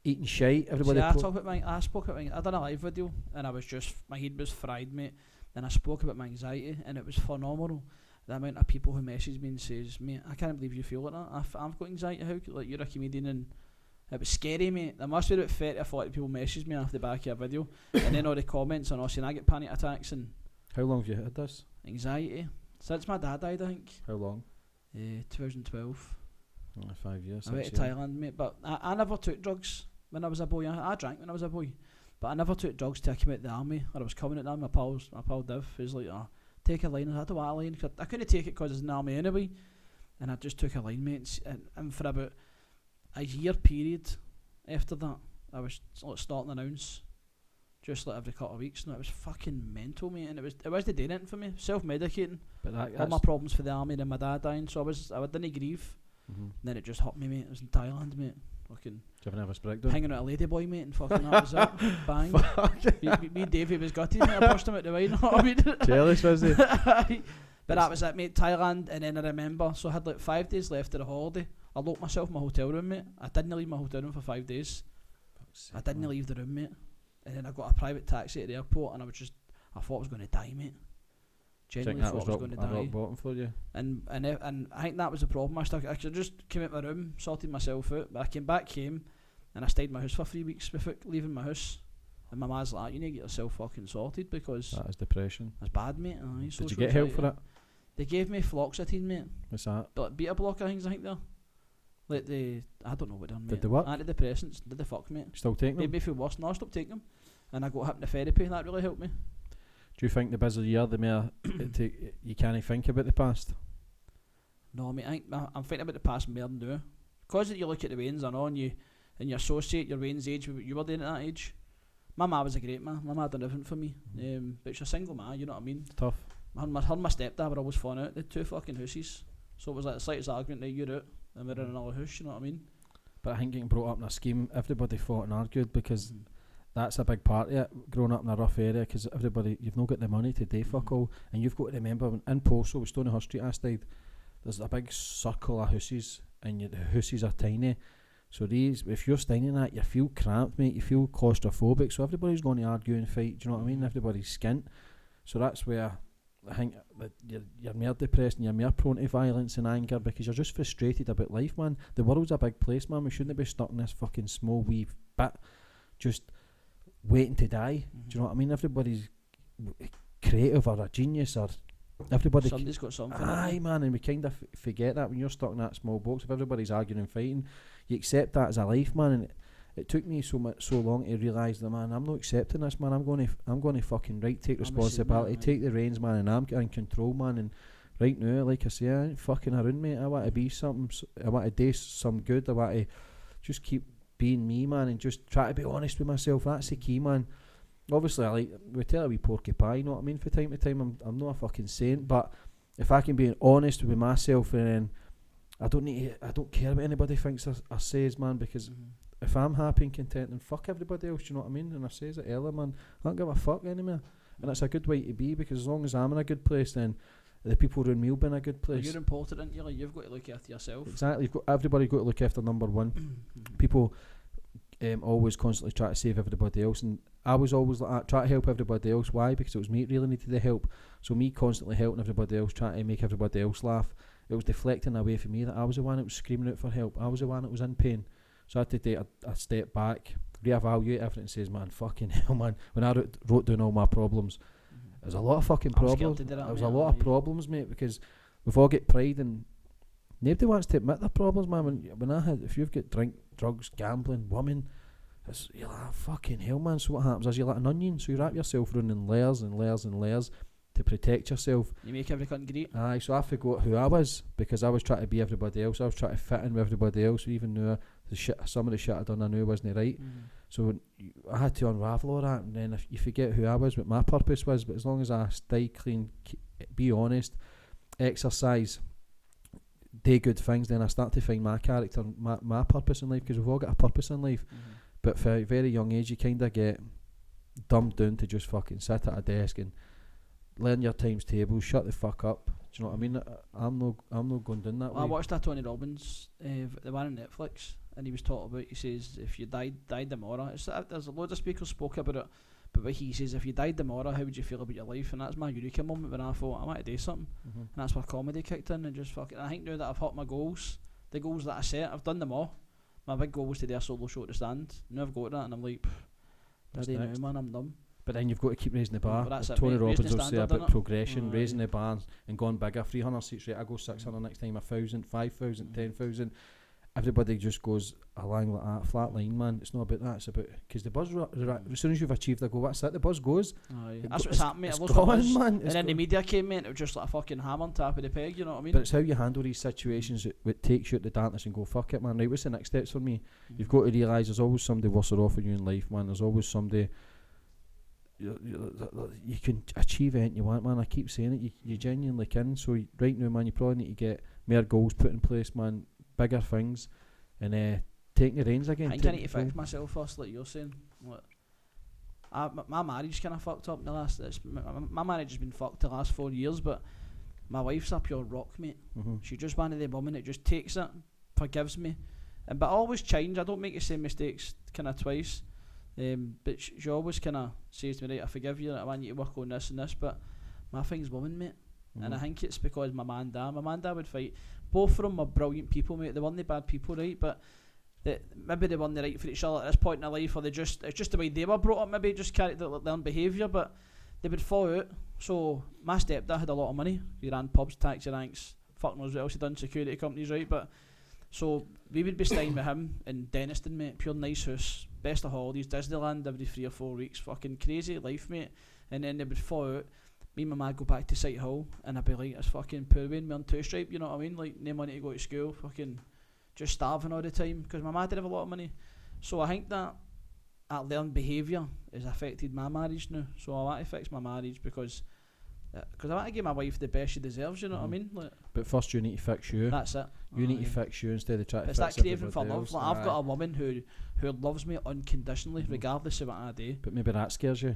eating shite? Everybody. See, I spoke about I done a live video and I was just, my head was fried, mate. And I spoke about my anxiety, and it was phenomenal. The amount of people who message me and says, mate, I can't believe you feel like that. I've got anxiety. How? Like, you're a comedian, and it was scary, mate. There must be about 30 or 40 people message me after the back of a video, and then all the comments and all saying I get panic attacks and. How long have you had this? Anxiety since my dad died, I think. How long? 2012. 5 years. I went to Thailand, mate, but I never took drugs when I was a boy. I drank when I was a boy. But I never took drugs till I came out the army, or I was coming out the army. My pal Div was like, take a line. I don't want a line, cause I couldn't take it because it's an army anyway. And I just took a line, mate. And for about a year period after that, I was like starting an ounce, just like every couple of weeks. And it was fucking mental, mate. And it was the day for me, self-medicating. But all my problems for the army, and my dad dying. So I didn't grieve. And then it just hit me, mate. It was in Thailand, mate. Fucking. Do you have a nervous breakdown? Hanging out a ladyboy, mate, and fucking that was it. Bang. me and Davey was gutted, mate. I pushed him out the way, you know what I mean? Jealous, was he? But that was it, mate. Thailand, and then I remember, so I had like 5 days left of the holiday. I locked myself in my hotel room, mate. I didn't leave my hotel room for 5 days. I didn't leave the room, mate. And then I got a private taxi at the airport, and I thought I was going to die, mate. Genuinely thought I was going to die. Rock bottom for you. And I think that was the problem. I just came out my room, sorted myself out, but I came back home, and I stayed in my house for 3 weeks without leaving my house. And my ma's like, you need to get yourself fucking sorted because that is depression. That's bad, mate. Did you get help for it? They gave me fluoxetine, mate. What's that? But beta blocker things, I think they're. Like I don't know what they're, mate. Did they work? Antidepressants. Did they fuck, mate? Still taking them? Made me feel worse. No, I stopped taking them. And I got hypnotherapy, and that really helped me. Do you think the busier year, the more you can't think about the past? No, mate. I'm thinking about the past more than now. Because you look at the Waynes and on you, and you associate your Wayne's age with what you were doing at that age. My ma was a great man. My ma done everything for me. But she's a single ma, you know what I mean? Tough. Her and my stepdad were always falling out. They had 2 fucking houses. So it was like the slightest argument that you're out and we're in another house, you know what I mean? But I think getting brought up in a scheme, everybody fought and argued because that's a big part of it, growing up in a rough area, because you've not got the money to do fuck all, and you've got to remember, in Postal, Stoneyhurst Street I stayed, there's a big circle of houses, and the houses are tiny, so if you're staying in that, you feel cramped, mate, you feel claustrophobic, so everybody's going to argue and fight, do you know what I mean? Everybody's skint, so that's where I think that you're more depressed and you're more prone to violence and anger because you're just frustrated about life, man. The world's a big place, man. We shouldn't be stuck in this fucking small wee bit just waiting to die. Do you know what I mean? Everybody's creative or a genius or everybody. Somebody's got something. Aye, man, and we kind of forget that when you're stuck in that small box. If everybody's arguing and fighting, you accept that as a life, man. And it took me so long to realise that, man, I'm not accepting this, man. I'm going to fucking take responsibility, take the reins, man, and I'm in control, man. And right now, like I say, I ain't fucking around, mate. I want to be something. I want to do some good. I want to just keep being me, man, and just try to be honest with myself. That's the key, man. Obviously, we tell a wee porcupine, you know what I mean? From time to time, I'm not a fucking saint, but if I can be honest with myself, and then I don't care what anybody thinks or says, man, because if I'm happy and content, then fuck everybody else, you know what I mean? And I says it earlier, man, I don't give a fuck anymore. And it's a good way to be, because as long as I'm in a good place, then the people around me will be in a good place. You're important, aren't you? Like, you've got to look after yourself. Exactly. Everybody's got to look after number one. People always constantly try to save everybody else, and I was always like that, try to help everybody else. Why? Because it was me that really needed the help. So me constantly helping everybody else, trying to make everybody else laugh, it was deflecting away from me that I was the one that was screaming out for help. I was the one that was in pain. So I had to take a step back, reevaluate everything, and says, man, fucking hell, man. When I wrote down all my problems, there's a lot of fucking problems. There was a lot of problems, mate, because we've all got pride and nobody wants to admit their problems, man. If you've got drink, drugs, gambling, women, you're like, fucking hell, man. So what happens is you're like an onion, so you wrap yourself around in layers and layers and layers to protect yourself. You make every cunt great. Aye, so I forgot who I was because I was trying to be everybody else. I was trying to fit in with everybody else, even though some of the shit I done I knew wasn't right. So I had to unravel all that, and then if you forget who I was, what my purpose was. But as long as I stay clean, be honest, exercise, do good things, then I start to find my character, my purpose in life, because we've all got a purpose in life. But for a very young age, you kind of get dumbed down to just fucking sit at a desk and learn your times tables, shut the fuck up. Do you know what I mean? I'm not going down that way. I watched that Tony Robbins, the one on Netflix, and he was talking about, he says, if you died tomorrow, there's a load of speakers spoke about it, but what he says, if you died tomorrow, how would you feel about your life? And that's my eureka moment when I thought, I want to do something. And that's where comedy kicked in, and just fucking, I think now that I've hit my goals, the goals that I set, I've done them all. My big goal was to do a solo show at the Stand. Now I've got that, and I'm like, bloody now, man, I'm done. But then you've got to keep raising the bar. Tony mate, Robbins will say about progression, raising the bar and going bigger. 300 seats, right? I go 600 next time, 1,000, 5,000, 10,000. Everybody just goes along like that, flat line, man. It's not about that. It's about, because the buzz, as soon as you've achieved a goal, that's it. The buzz goes. That's what's happened, mate. It's gone, man. And then the media came, mate, it was just like a fucking hammer on top of the peg, you know what I mean? But it's how you handle these situations that takes you at the darkness and go, fuck it, man. Right, what's the next steps for me? You've got to realise there's always somebody worse off in you in life, man. There's always somebody. You can achieve anything you want, man. I keep saying it. You genuinely can. So right now, man, you probably need to get more goals put in place, man. Bigger things, and taking the reins again. I think I need to fix myself first, like you're saying. My marriage kind of fucked up in the last. My marriage has been fucked the last 4 years, but my wife's a pure rock, mate. She's just one of the women that just takes it, forgives me, but I always change. I don't make the same mistakes kind of twice. But she always kind of says to me, right, I forgive you, I want you to work on this and this, but my thing's women, mate. And I think it's because my man dad would fight. Both of them are brilliant people, mate. They weren't the bad people, right, but maybe they weren't right for each other at this point in their life, or it's just the way they were brought up, maybe just character, their own behaviour, but they would fall out. So my stepdad had a lot of money. He ran pubs, taxi ranks, fuck knows what else he done, security companies, right, but so we would be staying with him in Denniston, mate, pure nice house, best of holidays, Disneyland every 3 or 4 weeks, fucking crazy life, mate. And then they would fall out. Me and my mad go back to City Hall, and I'd be like, it's fucking poor Wayne, me on 2-stripe, you know what I mean? Like, no money to go to school, fucking just starving all the time, because my mad did have a lot of money. So I think that learned behaviour has affected my marriage now. So I want to fix my marriage because I want to give my wife the best she deserves, you know what I mean? Like, but first you need to fix you. That's it. You need to fix you instead of trying to fix everybody else. It's that craving for love. Like, I've got a woman who loves me unconditionally, regardless of what I do. But maybe that scares you.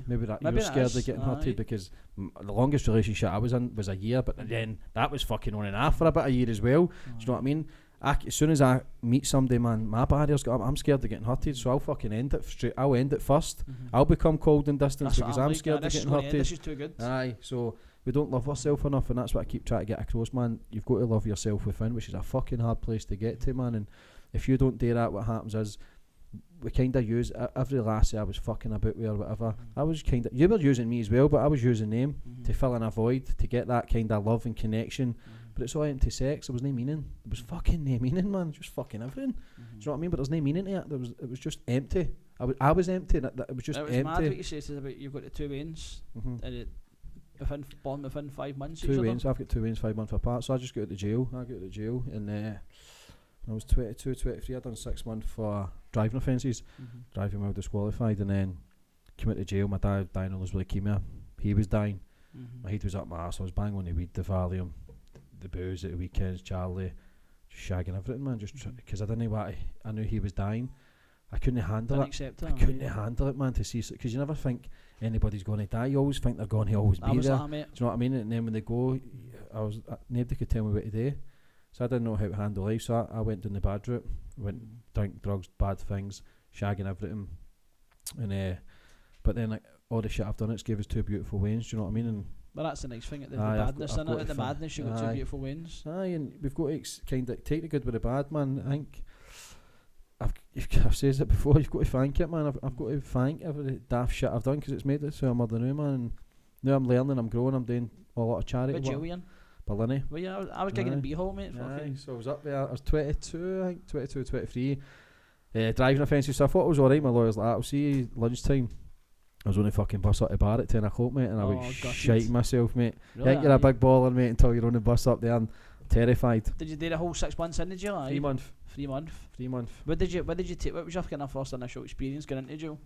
Maybe you're that scared of getting hurted, because the longest relationship I was in was a year, but then that was fucking on and off for about a year as well. Do you know what I mean? As soon as I meet somebody, man, my barrier's got up. I'm scared of getting hurted, so I'll fucking end it straight. I'll end it first. I'll become cold and distant because I'm scared of getting hurted. This is too good. Aye, so we don't love ourselves enough, and that's what I keep trying to get across, man. You've got to love yourself within, which is a fucking hard place to get to, man. And if you don't do that, what happens is we kind of use every lassie I was fucking about with or whatever. I was kind of, you were using me as well, but I was using them to fill in a void, to get that kind of love and connection. But it's all empty sex. There was no meaning. There was fucking no meaning, man. Just fucking everything. Do you know what I mean? But there's no meaning to it. It was just empty. I was empty. It was just empty. It was mad what you said about you've got the 2 veins and born within 5 months. 2 veins. I've got 2 veins 5 months apart. So I just got out of jail. And when I was 22, 23, I'd done 6 months for driving offences. Driving while disqualified, and then came out of jail. My dad dying on his leukemia. He was dying. My head was up my arse. I was banging on the weed, the Valium, the booze at the weekends, Charlie, just shagging everything, man. Just because I didn't want to, I knew he was dying. I couldn't handle it. I couldn't handle it, man. To see, because you never think anybody's going to die. You always think they're going to always be there. Do you know what I mean? And then when they go, nobody could tell me what to do. So I didn't know how to handle life. So I went down the bad route. Went drink, drugs, bad things, shagging everything. And but then like all the shit I've done, it's gave us 2 beautiful wains. Do you know what I mean? And well, that's the nice thing at the badness, isn't it? At the madness, you've got 2 beautiful wins. Aye, and we've got to kind of take the good with the bad, man. I think I've said it before, you've got to thank it, man. I've got to thank every daft shit I've done, because it's made it so I'm the new man, and now I'm learning, I'm growing, I'm doing a lot of charity Where'd work. you in? Berlin. Well, yeah, I was gigging in B-Hall, mate. Aye, so I was up there, I was 22, I think, 22, 23. Driving offences, so I thought it was alright. My lawyer's like, I'll see you lunchtime. I was on the fucking bus up the bar at 10 o'clock, mate, and I was shiting myself, mate. Really? You think you're a big baller, mate, until you're on the bus up there. I'm terrified. Did you do the whole 6 months in the jail? 3 months. 3 months. 3 months. What did you take? What was your kind of first initial experience going into jail?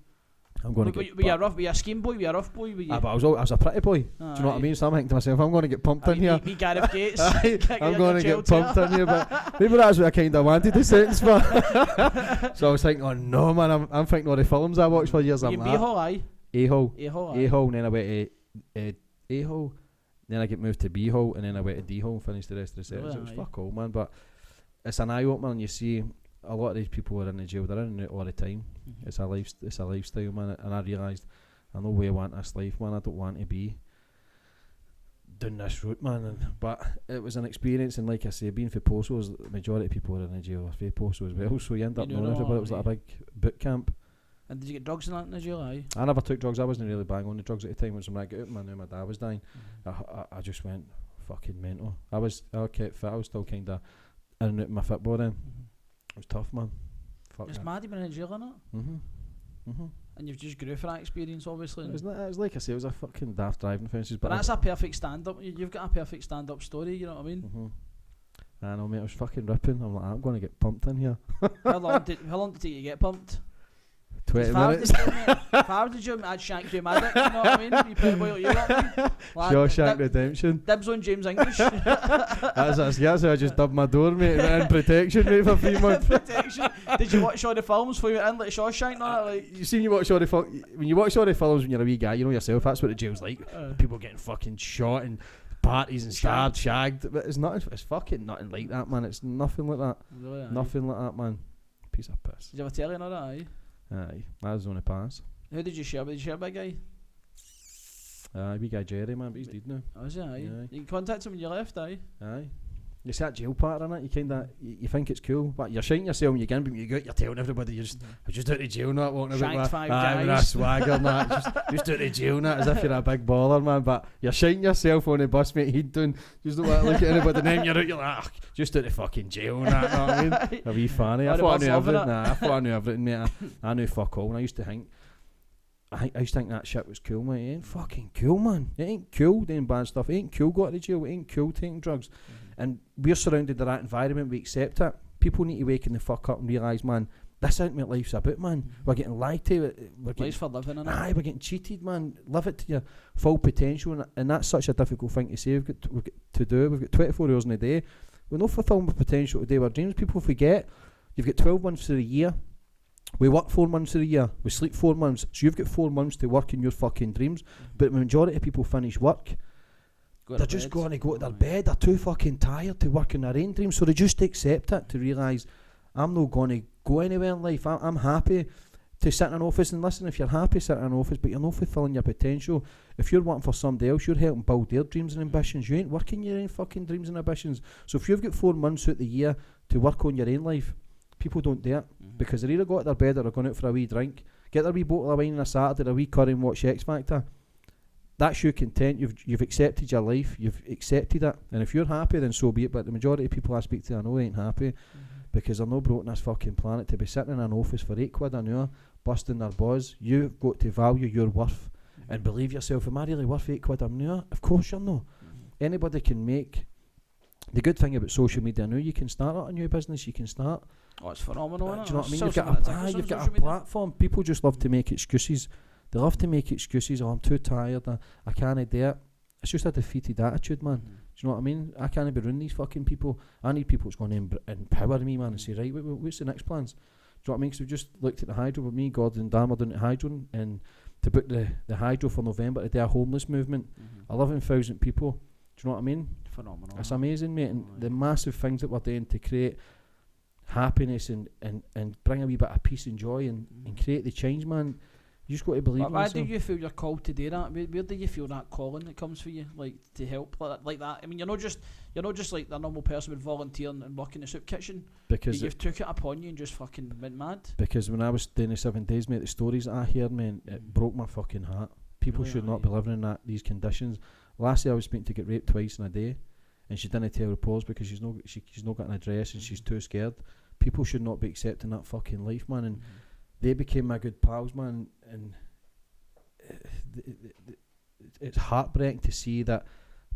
I'm going to get. Were you a scheme boy? Were you a rough boy? But I was a pretty boy. Do you know what I mean? So I'm thinking to myself, I'm going to get pumped in here. Me Gareth Gates. I'm going to get pumped in here, but maybe that's what I kind of wanted the sentence for. So I was thinking, oh no, man, I'm thinking all the films I watched for years. I'm like, B-Hall, aye. A-Hole, aye. A-Hole, and then I went to A-Hole, then I get moved to B-Hole, and then I went to D-Hole and finished the rest of the sentence. It was fuck all, man, but it's an eye-opener, and you see a lot of these people who are in the jail, they're in it all the time. It's a lifestyle, man, and I realised I know where I want this life, man. I don't want to be down this route, man. But it was an experience, and like I say, being for Postos, the majority of people are in the jail are for Postos as well, so you end up knowing everybody. It was like a big boot camp. And did you get drugs in that in the jail? Aye. I never took drugs. I wasn't really bang on the drugs at the time. When I got out, man, my dad was dying. I just went fucking mental. I kept fit. I was still kind of in and out my football then. It was tough, man. Fuck it's that. mad you've been in jail, innit? And you've just grew for that experience, obviously. It was like I say, it was a fucking daft driving offences. But that's a perfect stand-up. You've got a perfect stand-up story, you know what I mean? I know, mate. I was fucking ripping. I'm like, I'm going to get pumped in here. How long did it take you to get pumped? 20 minutes. If I was the gym, I'd shank you mad, you know what I mean? You play boy, you know what I mean? Shawshank Redemption. Dibs on James English. That's how I just dubbed my door, mate, in protection, mate, for 3 months. Protection. Did you watch all the films before you went in, like Shawshank and all that? Like? You watch all the films, when you watch all the films when you're a wee guy, you know yourself, that's what the jail's like. People getting fucking shot and parties and stabbed, shagged. But it's fucking nothing like that, man. It's nothing like that. Really, nothing like that, man. Piece of piss. Did you ever tell you all that, aye? Aye, that was on the pass. Who did you share with? Did you share with a guy? Wee guy Jerry, man, but he's dead now. Oh, is he? Aye. You contact him when you left, aye? Aye. You see that jail part in it, you kinda you think it's cool, but you're shiting yourself when you get in, but when you go out, you're telling everybody you're just out of jail, not walking about with 5 with a guys. swagger, not just out of jail, not as if you're a big baller, man. But you're shiting yourself on the bus, mate. He'd done just don't want to look at anybody, and then you're out, you're like, just out of fucking jail, and that, know what I mean? A wee fanny. I thought I knew everything. I thought I knew everything, mate. I knew fuck all, and I used to think that shit was cool, mate. It ain't fucking cool, man. It ain't cool doing bad stuff. It ain't cool going to jail. It ain't cool taking drugs. And we're surrounded by that environment. We accept it. People need to wake the fuck up and realise, man, this ain't what life's about, man. We're getting lied to. Life's for living, innit? Aye, we're getting cheated, man. Live it to your full potential, and that's such a difficult thing to say. We've got to do. We've got 24 hours in a day. We're not fulfilling our potential to do our dreams. People forget you've got 12 months of the year. We work 4 months of the year. We sleep 4 months. So you've got 4 months to work in your fucking dreams. But the majority of people finish work. They're just going to go to their bed. They're too fucking tired to work in their own dreams. So they just accept it to realise, I'm not going to go anywhere in life. I'm happy to sit in an office. And listen, if you're happy sitting in an office, but you're not fulfilling your potential, if you're working for somebody else, you're helping build their dreams and ambitions. You ain't working your own fucking dreams and ambitions. So if you've got 4 months out the year to work on your own life, people don't do it. Because they're either going to their bed or they're going out for a wee drink, get their wee bottle of wine on a Saturday, a wee curry and watch X Factor. That's you content. You've accepted your life. You've accepted it. And if you're happy, then so be it. But the majority of people I speak to, I know ain't happy because they're not brought on this fucking planet to be sitting in an office for £8 an hour, busting their buzz. You've got to value your worth and believe yourself. Am I really worth £8 an hour? Of course you're not. Anybody can make. The good thing about social media now, you can start out a new business. You can start. Oh, it's phenomenal. Do you know what I mean? You've got a platform. People just love to make excuses. They love to make excuses. Oh, I'm too tired. I can't do it. It's just a defeated attitude, man. Do you know what I mean? I can't be around these fucking people. I need people that's going to empower me, man, and say, right, what's the next plans? Do you know what I mean? So we just looked at the hydro with me, Gordon and Dan were doing the hydro, and to book the hydro for November to do a homeless movement. 11,000 people. Do you know what I mean? Phenomenal. It's amazing, mate. And the massive things that we're doing to create happiness and bring a wee bit of peace and joy and create the change, man. You just got to believe in Why yourself. do you feel you're called to do that? Where do you feel that calling that comes for you, like to help like that? I mean, you're not just like the normal person would volunteer and work in the soup kitchen. Because you've took it upon you and just fucking went mad. Because when I was doing the 7 days, mate, the stories that I heard, man, it broke my fucking heart. People Really, should not be living in these conditions. Last year I was speaking to get raped twice in a day, and she didn't tell reports because she's not got an address and she's too scared. People should not be accepting that fucking life, man. And they became my good pals, man. And it's heartbreaking to see that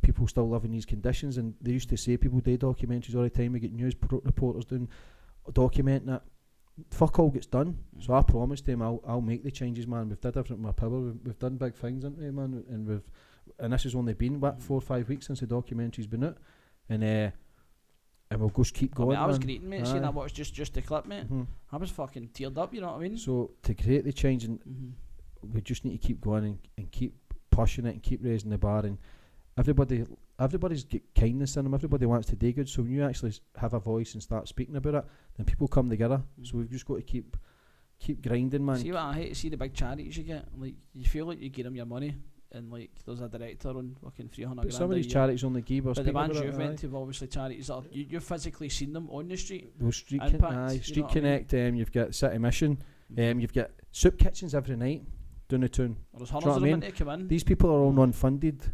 people still live in these conditions. And they used to say people do documentaries all the time. We get news reporters doing documenting that. Fuck all gets done. So I promised him I'll make the changes, man. We've did everything in my power. We've done big things, haven't we, man? And this has only been 4 or 5 weeks since the documentary's been out, and we'll just keep going. I was greeting, mate, seeing I watched just the clip, mate. I was fucking teared up, you know what I mean? So to create the change, and we just need to keep going and keep pushing it and keep raising the bar. And everybody's got kindness in them. Everybody wants to do good. So when you actually have a voice and start speaking about it, then people come together. So we've just got to keep grinding, man. See what I hate to see the big charities you get. Like you feel like you give them your money, and like there's a director on fucking 300 grand. Some of these charities only give us. But the ones you've went to, obviously charities that you've physically seen them on the street. Well, Street Impact, Connect. You've got City Mission. You've got soup kitchens every night down the town. Well, there's hundreds of them to come in. These people are all non-funded.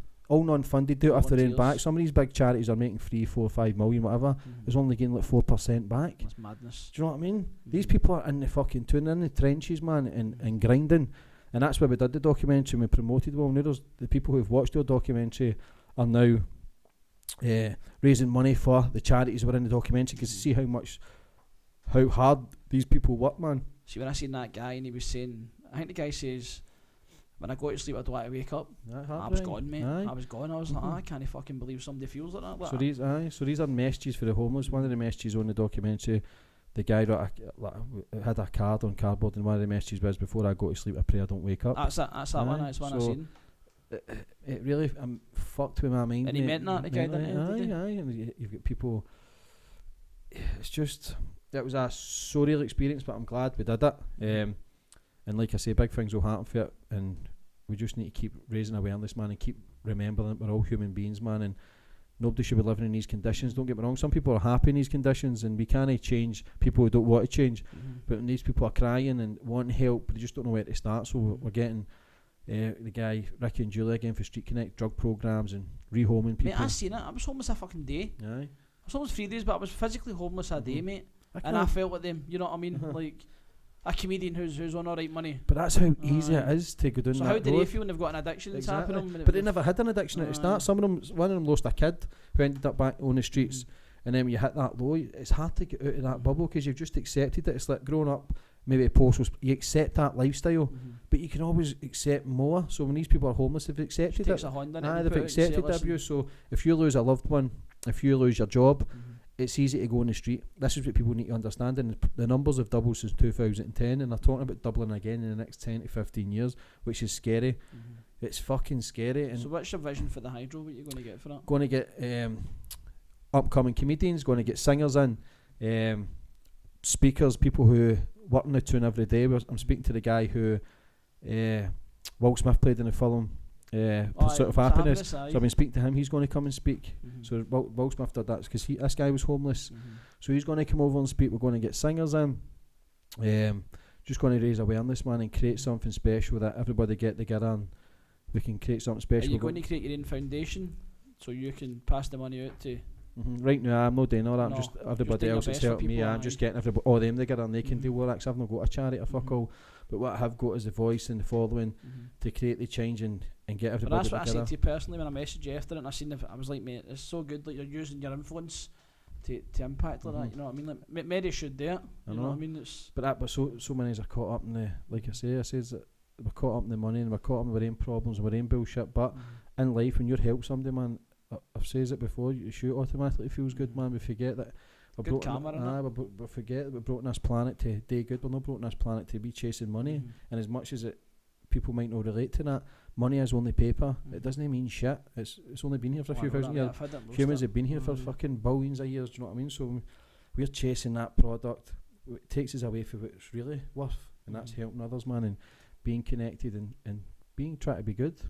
Do it off their own back. Some of these big charities are making 3, 4, 5 million, whatever. Is only getting like 4% back. That's madness. Do you know what I mean? These people are in the fucking tune, in the trenches, man, and grinding. And that's why we did the documentary and we promoted well. Now there's the people who've watched our documentary are now raising money for the charities who were in the documentary, because see how hard these people work, man. See, when I seen that guy and he was saying, I think the guy says, when I go to sleep I don't want to wake up. I was gone, mate. I was gone. I was like, I can't fucking believe somebody feels like that. Like so these are messages for the homeless. One of the messages on the documentary, the guy had a card on cardboard, and one of the messages was, before I go to sleep I pray I don't wake up. That's that one. That's one I seen. It really, I'm fucked with my mind. And he meant that, the guy, didn't he? Aye. And you've got people. It's just, it was a surreal experience, but I'm glad we did it. And like I say, big things will happen for it, and we just need to keep raising awareness, man, and keep remembering that we're all human beings, man, and nobody should be living in these conditions. Don't get me wrong, some people are happy in these conditions, and we can't change people who don't want to change. But when these people are crying and wanting help, they just don't know where to start. So we're getting the guy Ricky and Julie again for Street Connect drug programs and rehoming people. Mate, I seen it. I was homeless a fucking day. Aye. I was homeless 3 days, but I was physically homeless a day, mate. And I felt like them. You know what I mean? Like a comedian who's on alright money. But that's how easy it is to go down that road. So how do they feel when they've got an addiction that's happening? But they never had an addiction at the start. One of them lost a kid who ended up back on the streets. And then when you hit that low, it's hard to get out of that bubble, because you've just accepted it. It's like growing up, maybe you accept that lifestyle, but you can always accept more. So when these people are homeless, they've accepted it. They've accepted the abuse. So if you lose a loved one, if you lose your job, it's easy to go on the street. This is what people need to understand, and the numbers have doubled since 2010, and they're talking about doubling again in the next 10 to 15 years, which is scary. It's fucking scary. And so what's your vision for the Hydro? What are you going to get for that? Going to get upcoming comedians, going to get singers in, speakers, people who work in the tune every day. I'm speaking to the guy who Will Smith played in the film Pursuit of Happiness. So I've been speaking to him. He's going to come and speak. So Will Smith did that because this guy was homeless. So he's going to come over and speak. We're going to get singers in. Just going to raise awareness, man, and create something special that everybody get together and we can create something special. Are you going to create your own foundation so you can pass the money out to? Right now I'm not doing all that. I'm just everybody else that's helping me. I'm just getting all them together and they can deal with that, because I've not got a charity or fuck all. But what I have got is the voice and the following to create the change and get everybody together. That's what I said to you personally when I messaged you after it, and I was like, mate, it's so good that you're using your influence to impact like that. You know what I mean? Like Mary should do it. You know what I mean? But so many are caught up in the, like I says that we're caught up in the money and we're caught up in our own problems and our own bullshit. But in life, when you help somebody, man, I've said it before, you shoot automatically feels good, man. We forget that we forget that we're brought on this planet to do good. We're not brought on this planet to be chasing money. And as much as people might not relate to that, money is only paper. It doesn't mean shit. It's only been here for a few thousand years. Humans have been here for fucking billions of years. Do you know what I mean? So we're chasing that product. It takes us away from what it's really worth, and that's helping others, man. And being connected and being trying to be good.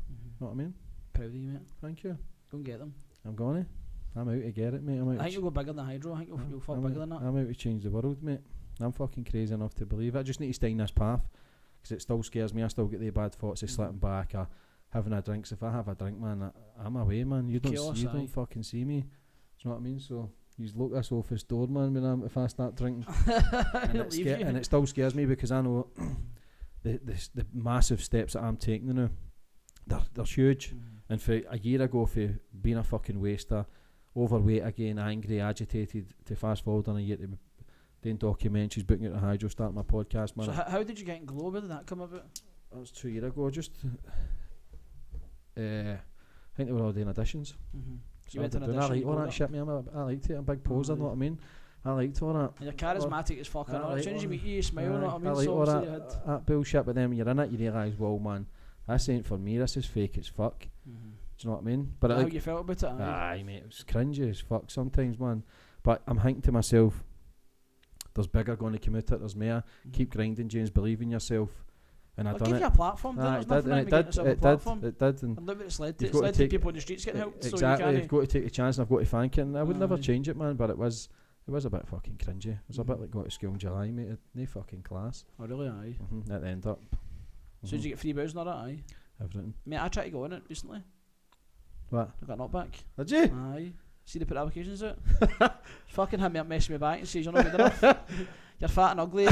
Know what I mean? Proud of you, mate. Thank you. Go and get them. I'm gonna. I'm out to get it, mate. I think you'll go bigger than Hydro. I think you'll fuck bigger than that. I'm out to change the world, mate. I'm fucking crazy enough to believe it. I just need to stay in this path because it still scares me. I still get the bad thoughts of slipping back or having a drink. So if I have a drink, man, I'm away, man. You don't fucking see me. Do you know what I mean? So you look this office door, man, if I start drinking. And it still scares me because I know the massive steps that I'm taking now, they're huge. And for a year ago, for being a fucking waster, overweight again, angry, agitated, to fast forward on a year to doing documentaries, booking out a Hydro, starting my podcast, man. So how did you get in Glow? Where did that come about? That was 2 years ago. Just I think they were all doing auditions. So you went to an I audition. like all that shit, man. I liked it. I'm a big poser, know what I mean? I liked all that. And you're charismatic as fuck. As soon as you meet you smile, know what I mean? I like so all that bullshit, but then when you're in it, you realise, well, man, this ain't for me. This is fake as fuck. Do you know what I mean? But how you felt about it? Aye, mate, it was cringy as fuck sometimes, man. But I'm thinking to myself, there's bigger going to come out of it. There's more. Keep grinding, James. Believe in yourself. And I done give it. you a platform. It did. It did. And look what it's led to. It's led to people in the streets getting helped. Exactly. So you've got to take the chance, and I've got to thank it. And I would never change it, man. But it was a bit fucking cringy. It was a bit like going to school in July, mate. No fucking class. Oh really? Aye. At the end up. So did you get free booze and all that? Aye. Everything. Mate, I tried to go in it recently. What? I got knocked back. Did you? Aye. See they put applications out. Fucking hit me up, messing me back and says you're not good enough. You're fat and ugly.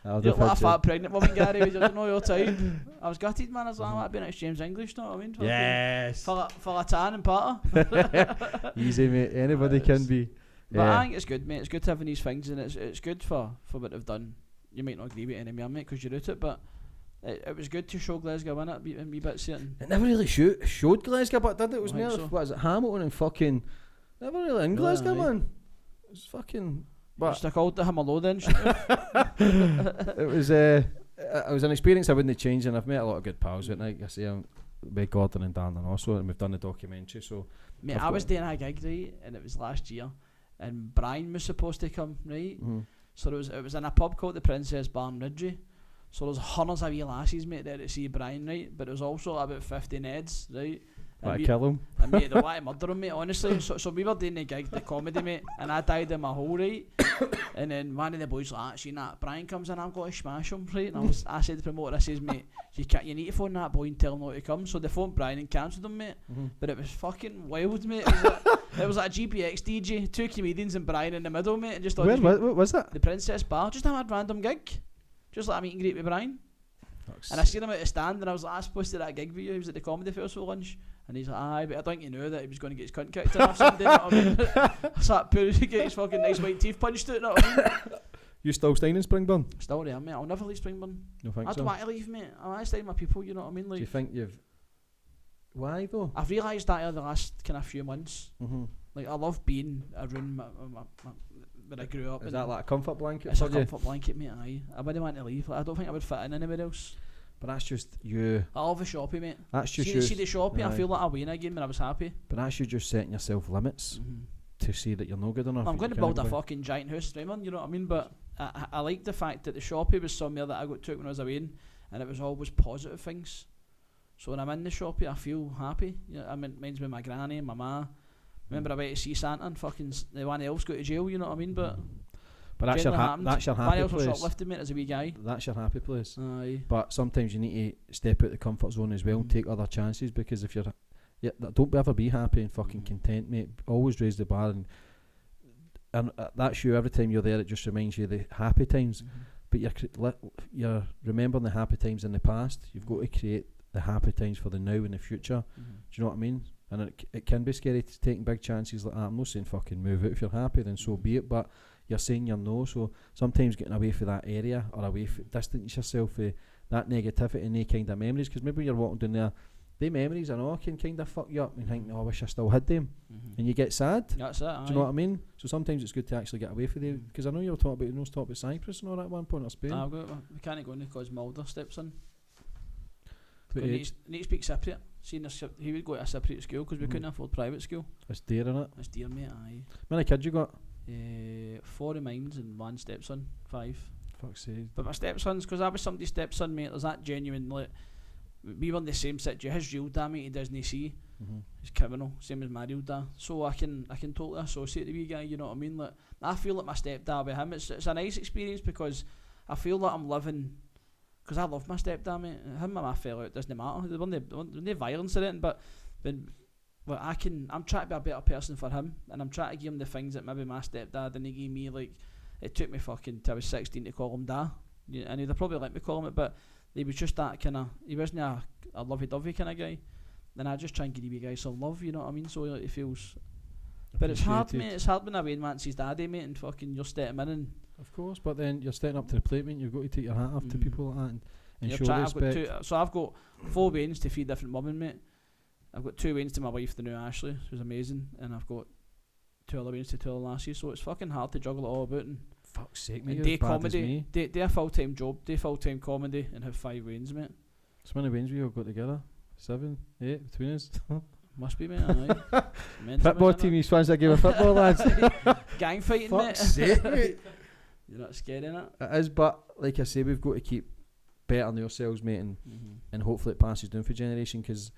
You look like a fat pregnant woman, Gary. You don't know your time. I was gutted, man. I was like, I want to be next James English, know what I mean? Yes. Full of tan and patter. Easy, mate. Anybody can be. But I think it's good, mate. It's good having these things, and it's good for what they've done. You might not agree with any of mate, because you're out it, but it was good to show Glasgow in it in wee bits certain. It never really showed Glasgow, but did it? It was more so. What is it, Hamilton and fucking... Never really in Glasgow, man. It was fucking... But just called the Himalo then. It was an experience I wouldn't change, and I've met a lot of good pals. Like I say, I'm with Gordon and Dan and also, and we've done the documentary. So, mate, I was doing a gig, right, and it was last year, and Brian was supposed to come, right. So it was in a pub called the Princess Bar in Ridgey. So there was hundreds of wee lasses, mate, there to see Brian, right. But there was also about 50 Neds, right. Want to kill him? And mate, they want to murder him, mate, honestly. So we were doing the gig, the comedy, mate, and I died in my hole, right. And then one of the boys like, seeing that Brian comes in, I'm going to smash him, right. And I said to the promoter, I says, mate, you need to phone that boy and tell him not to come. So they phoned Brian and cancelled him, mate. But it was fucking wild, mate. It was like a GPX DJ, 2 comedians and Brian in the middle, mate. And just what was that? The Princess Bar. Just a mad random gig. Just like a meet and greet with Brian. And I seen him at the stand, and I was like, I was supposed to that gig with you. He was at the Comedy Festival lunch. And he's like, aye, but I think you knew that he was going to get his cunt kicked in or something, you know what I mean? I sat poor to get his fucking nice white teeth punched out, you know what I mean? You still staying in Springburn? Still there, mate. I'll never leave Springburn. No, think I so. don't want to leave, mate. I want to stay with my people, you know what I mean? Like, do you think you've... Why, though? I've realised that the last kind of few months. Like, I love being around where I grew up. Is that like a comfort blanket? It's a comfort blanket, mate, aye. I wouldn't want to leave. Like, I don't think I would fit in anywhere else. But that's just you. I love the shoppy, mate. That's just see the shoppy, I feel like I win again when I was happy. But that's you just setting yourself limits to see that you're no good enough. I'm going to build a fucking giant house, Raymond, you know what I mean? But I like the fact that the shoppy was somewhere that I got to when I was away, and it was always positive things. So when I'm in the shoppy, I feel happy. You know, it reminds me of my granny and my ma. Remember I went to see Santa and fucking the one else go to jail, you know what I mean? But that's your happy place. One else was shoplifting, mate, as a wee guy. That's your happy place. Aye. But sometimes you need to step out the comfort zone as well and take other chances, because if you're... don't ever be happy and fucking content, mate. Always raise the bar, and that's you. Every time you're there, it just reminds you of the happy times. But you're remembering the happy times in the past. You've got to create the happy times for the now and the future. Do you know what I mean? And it can be scary to taking big chances like that. I'm not saying fucking move out. If you're happy, then so be it. But you're saying you're no. So sometimes getting away from that area, or away distance yourself from that negativity and any kind of memories, because maybe you're walking down there, the memories I know can kind of fuck you up and think, oh, I wish I still had them, and you get sad. That's it. Do you know what I mean? So sometimes it's good to actually get away from them, because I know you were talking about Cyprus and all that at one point, or Spain. We can't go in because Mulder steps in. Need to speak Cypriot. He would go to a Cypriot school because we couldn't afford private school. It's dear, innit? It's dear, mate. Aye. How many kids you got? 4 of mine and 1 stepson. 5. Fuck's sake. But my stepsons, because I was somebody's stepson, mate, there's that genuine, like, we were in the same situation. His real dad, mate, he doesn't see. He's criminal, same as my real dad. So I can totally associate the wee guy, you know what I mean? Like, I feel like my stepdad with him, it's a nice experience because I feel like I'm living, because I love my stepdad, mate. Him and I fell out, doesn't matter. There wasn't no violence or anything, but I'm trying to be a better person for him, and I'm trying to give him the things that maybe my stepdad didn't give me. Like, it took me fucking till I was 16 to call him dad, and he'd probably let me call him it, but he was just that kind of, he wasn't a lovey-dovey kind of guy, and I just try and give you guys some love, you know what I mean, so like, it feels, but it's hard, mate, it's hard when a Wayne man sees daddy, mate, and fucking you're stepping in and... Of course, but then you're stepping up to the plate, mate, you've got to take your hat off to people like that and show respect. I've got 4 Waynes to 3 different women, mate. I've got 2 Waynes to my wife, the new Ashley, who's amazing, and I've got 2 other Waynes to 2 other lassies, so it's fucking hard to juggle it all about, and fuck's sake, mate, and day comedy, day a full-time job, day full-time comedy, and have 5 Waynes, mate. So many Waynes we all got together? 7, 8 between us? Must be, mate, aye. Football team, you swans that game of football, lads. Gang fighting, fuck's mate. Sake, mate. You're not scared, innit? It is, but like I say, we've got to keep bettering ourselves, mate, and hopefully it passes down for generation, because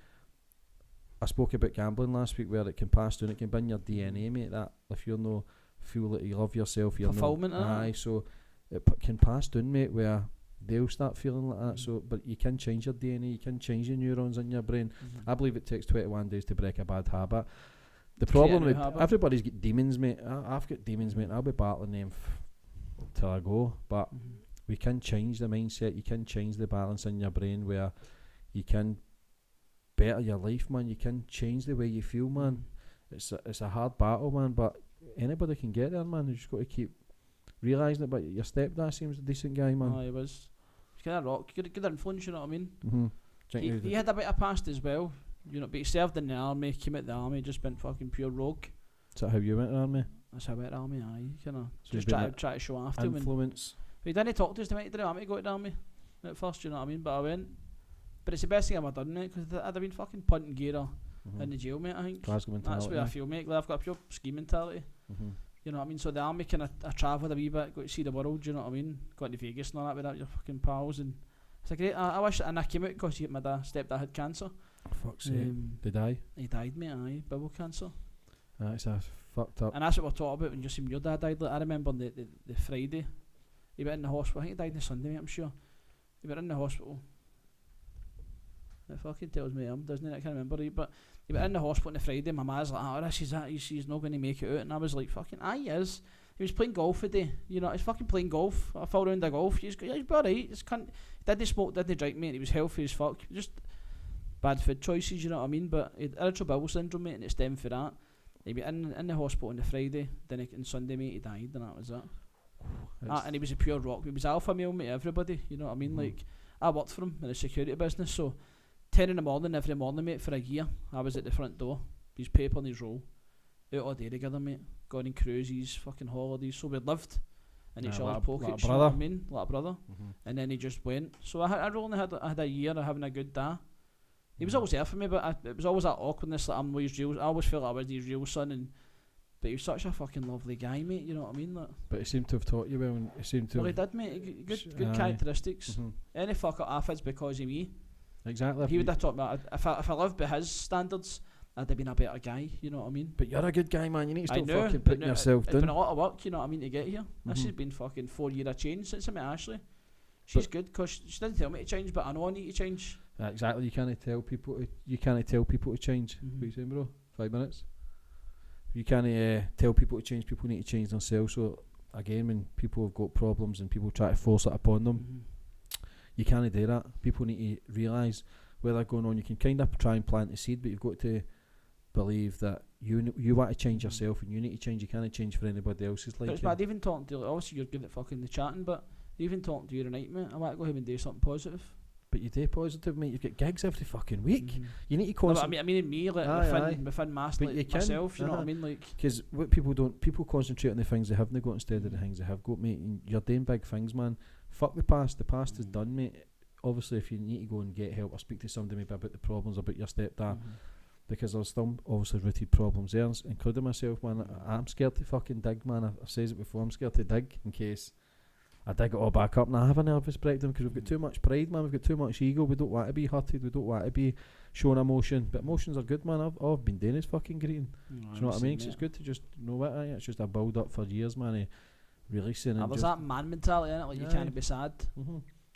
I spoke about gambling last week, where it can pass down, it can be in your DNA, mate, that if you're no feel that you love yourself, you're fulfillment, aye, so it can pass down, mate, where they'll start feeling like that. So, but you can change your DNA, you can change the neurons in your brain. I believe it takes 21 days to break a bad habit. The problem with everybody's got demons, mate. I've got demons, mate. I'll be battling them till I go, but we can change the mindset, you can change the balance in your brain, where you can better your life, man. You can change the way you feel, man. It's a hard battle, man, but anybody can get there, man. You just got to keep realising it. But your stepdad seems a decent guy, man. Oh, he was. He's kind of rock, good influence, you know what I mean? He had a bit of past as well, you know, but he served in the army, came out the army, just went fucking pure rogue. Is that how you went to the army? That's how I went to the army, aye. Kind of So just try to show off to him. Influence. He didn't talk to us to make it to the army, go to the army at first, you know what I mean? But I went. But it's the best thing I've ever done, mate, because I'd have been fucking punting gear in the jail, mate, I think. Glasgow mentality. That's where I feel, mate. I've got a pure ski mentality. You know what I mean? So the army kind of, I travelled a wee bit, got to see the world, you know what I mean? Got to Vegas and all that without your fucking pals, and it's a great, I wish, and I came out because my stepdad had cancer. Fuck's sake. Did he die? He died, mate, aye, bowel cancer. That's a fucked up. And that's what we're talking about when you see your dad died. Like, I remember the Friday, he went in the hospital, I think he died on the Sunday, mate, I'm sure. He went in the hospital. It fucking tells me doesn't it? I can't remember it, but he went in the hospital on the Friday. My ma's like, oh, this is that. He's not going to make it out. And I was like, fucking, he is. He was playing golf today. You know, he's fucking playing golf. A full round of golf. He's alright. Didn't smoke, didn't drink, mate. He was healthy as fuck. Just bad food choices, you know what I mean? But he had irritable bowel syndrome, mate, and it stemmed for that. He went in the hospital on the Friday. Then on Sunday, mate, he died, and that was it. And he was a pure rock. He was alpha male, mate, everybody. You know what I mean? Like, I worked for him in the security business, so 10 in the morning, every morning, mate, for a year, I was at the front door, his paper and his roll, out all day together, mate, going on cruises, fucking holidays, so we lived in each other's pockets, you know what I mean, like a brother, and then he just went, so I only had a year of having a good dad. He was always there for me, but it was always that awkwardness, like I'm his real, I always felt like I was his real son, but he was such a fucking lovely guy, mate, you know what I mean? Like, but he seemed to have taught you well, and he seemed to. Well, he did, mate, good characteristics. Any fuck up off, it's because of me. Exactly. He would have taught me, if I lived by his standards, I'd have been a better guy, you know what I mean? But you're a good guy, man. You need to stop fucking putting yourself down. It's been a lot of work, you know what I mean, to get here. This has been fucking 4 years of change since I met Ashley. She's good because she didn't tell me to change, but I know I need to change. Exactly. You can't tell people to change. What are you saying, bro? 5 minutes. You can't tell people to change. People need to change themselves. So again, when people have got problems and people try to force it upon them, you can't do that. People need to realise where they're going on. You can kind of try and plant the seed, but you've got to believe that you want to change yourself and you need to change. You can't change for anybody else's life. It's bad. Even talking to, obviously you're good at fucking the chatting, but even talking to you tonight, mate, I want to go ahead and do something positive. But you do positive, mate. You've got gigs every fucking week. You need to concentrate. I mean in me, like within master, like myself, you know what I mean? Like, because what people concentrate on the things they haven't got instead of the things they have got, mate. And you're doing big things, man. Fuck the past. The past is done, mate. Obviously, if you need to go and get help or speak to somebody maybe about the problems about your stepdad, because there's still obviously rooted problems there, including myself, man. I'm scared to fucking dig, man. I've said it before. I'm scared to dig in case I dig it all back up and I have a nervous breakdown because we've got too much pride, man. We've got too much ego. We don't want to be hurted. We don't want to be showing emotion. But emotions are good, man. All I've been doing is fucking greeting. Do you know what I mean? 'Cause it's good to just know what it's just a build up for years, man. Releasing and there's that man mentality in it, like you can't be sad.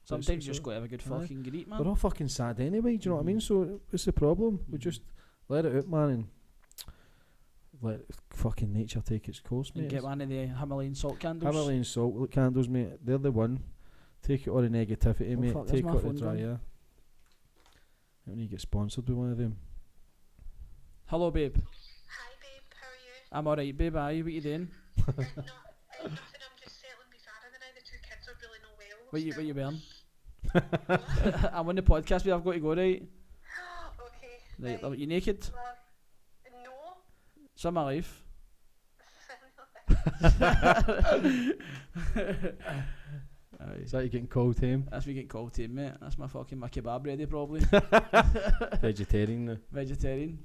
Sometimes you just got to have a good fucking greet, man. We're all fucking sad anyway, do you know what I mean? So what's the problem? We just let it out, man, and let fucking nature take its course, mate. And get one of the Himalayan salt candles. Himalayan salt candles, mate. They're the one. Take it all the negativity, mate. Take it all the dry air. I need to get sponsored with one of them. Hello, babe. Hi, babe. How are you? I'm alright, babe. Aye, what you doing? Nothing. I'm just settling me Sarah now. The two kids are really no well. What you wearing? I'm on the podcast, babe. I've got to go, right? Okay. Right, are you naked? No. Some my life. Is that you getting cold home? That's me getting cold team, mate. That's my kebab ready, probably. Vegetarian now. Vegetarian.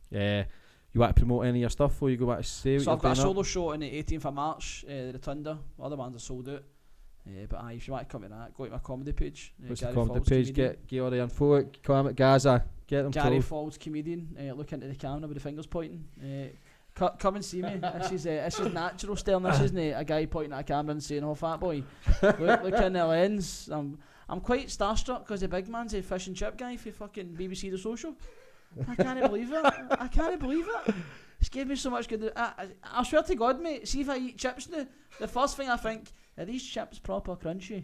Yeah. You want to promote any of your stuff or you go back to say what So you're I've got a doing solo show on the 18th of March, the Rotunda. Other bands are sold out. But aye, if you want to come to that, go to my comedy page. What's Gary the comedy Faulds page? comedian. Get all the info. Come at Gaza. Get them Gary told. Faulds comedian. Look into the camera with the fingers pointing. Come and see me. This is natural staring. This isn't a guy pointing at a camera and saying, "Oh, fat boy, look in the lens." I'm quite starstruck because the big man's a fish and chip guy for fucking BBC The Social. I can't believe it. It's gave me so much good. I swear to God, mate. See if I eat chips now, the first thing I think, are these chips proper crunchy?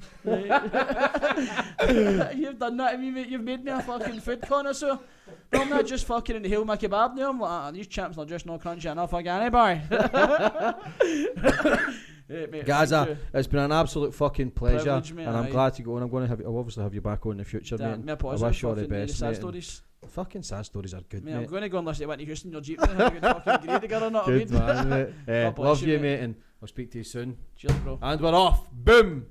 You've done that to me, mate. You've made me a fucking food connoisseur. I'm not just fucking inhale my kebab now. I'm like, these chips are just not crunchy enough for anybody. Mate, Gaza, it's been an absolute fucking pleasure, Privilege, mate, and I'm aye. glad to go. And I'll obviously have you back on in the future, mate. I wish you all the best, sad mate. stories. Fucking sad stories are good, Mate, mate. I'm going to go and listen to Whitney Houston, your Jeep, and have a good fucking greet together, not Good man, mate. God bless Love you, you, mate. mate, and I'll speak to you soon. Cheers, bro. And we're off. Boom.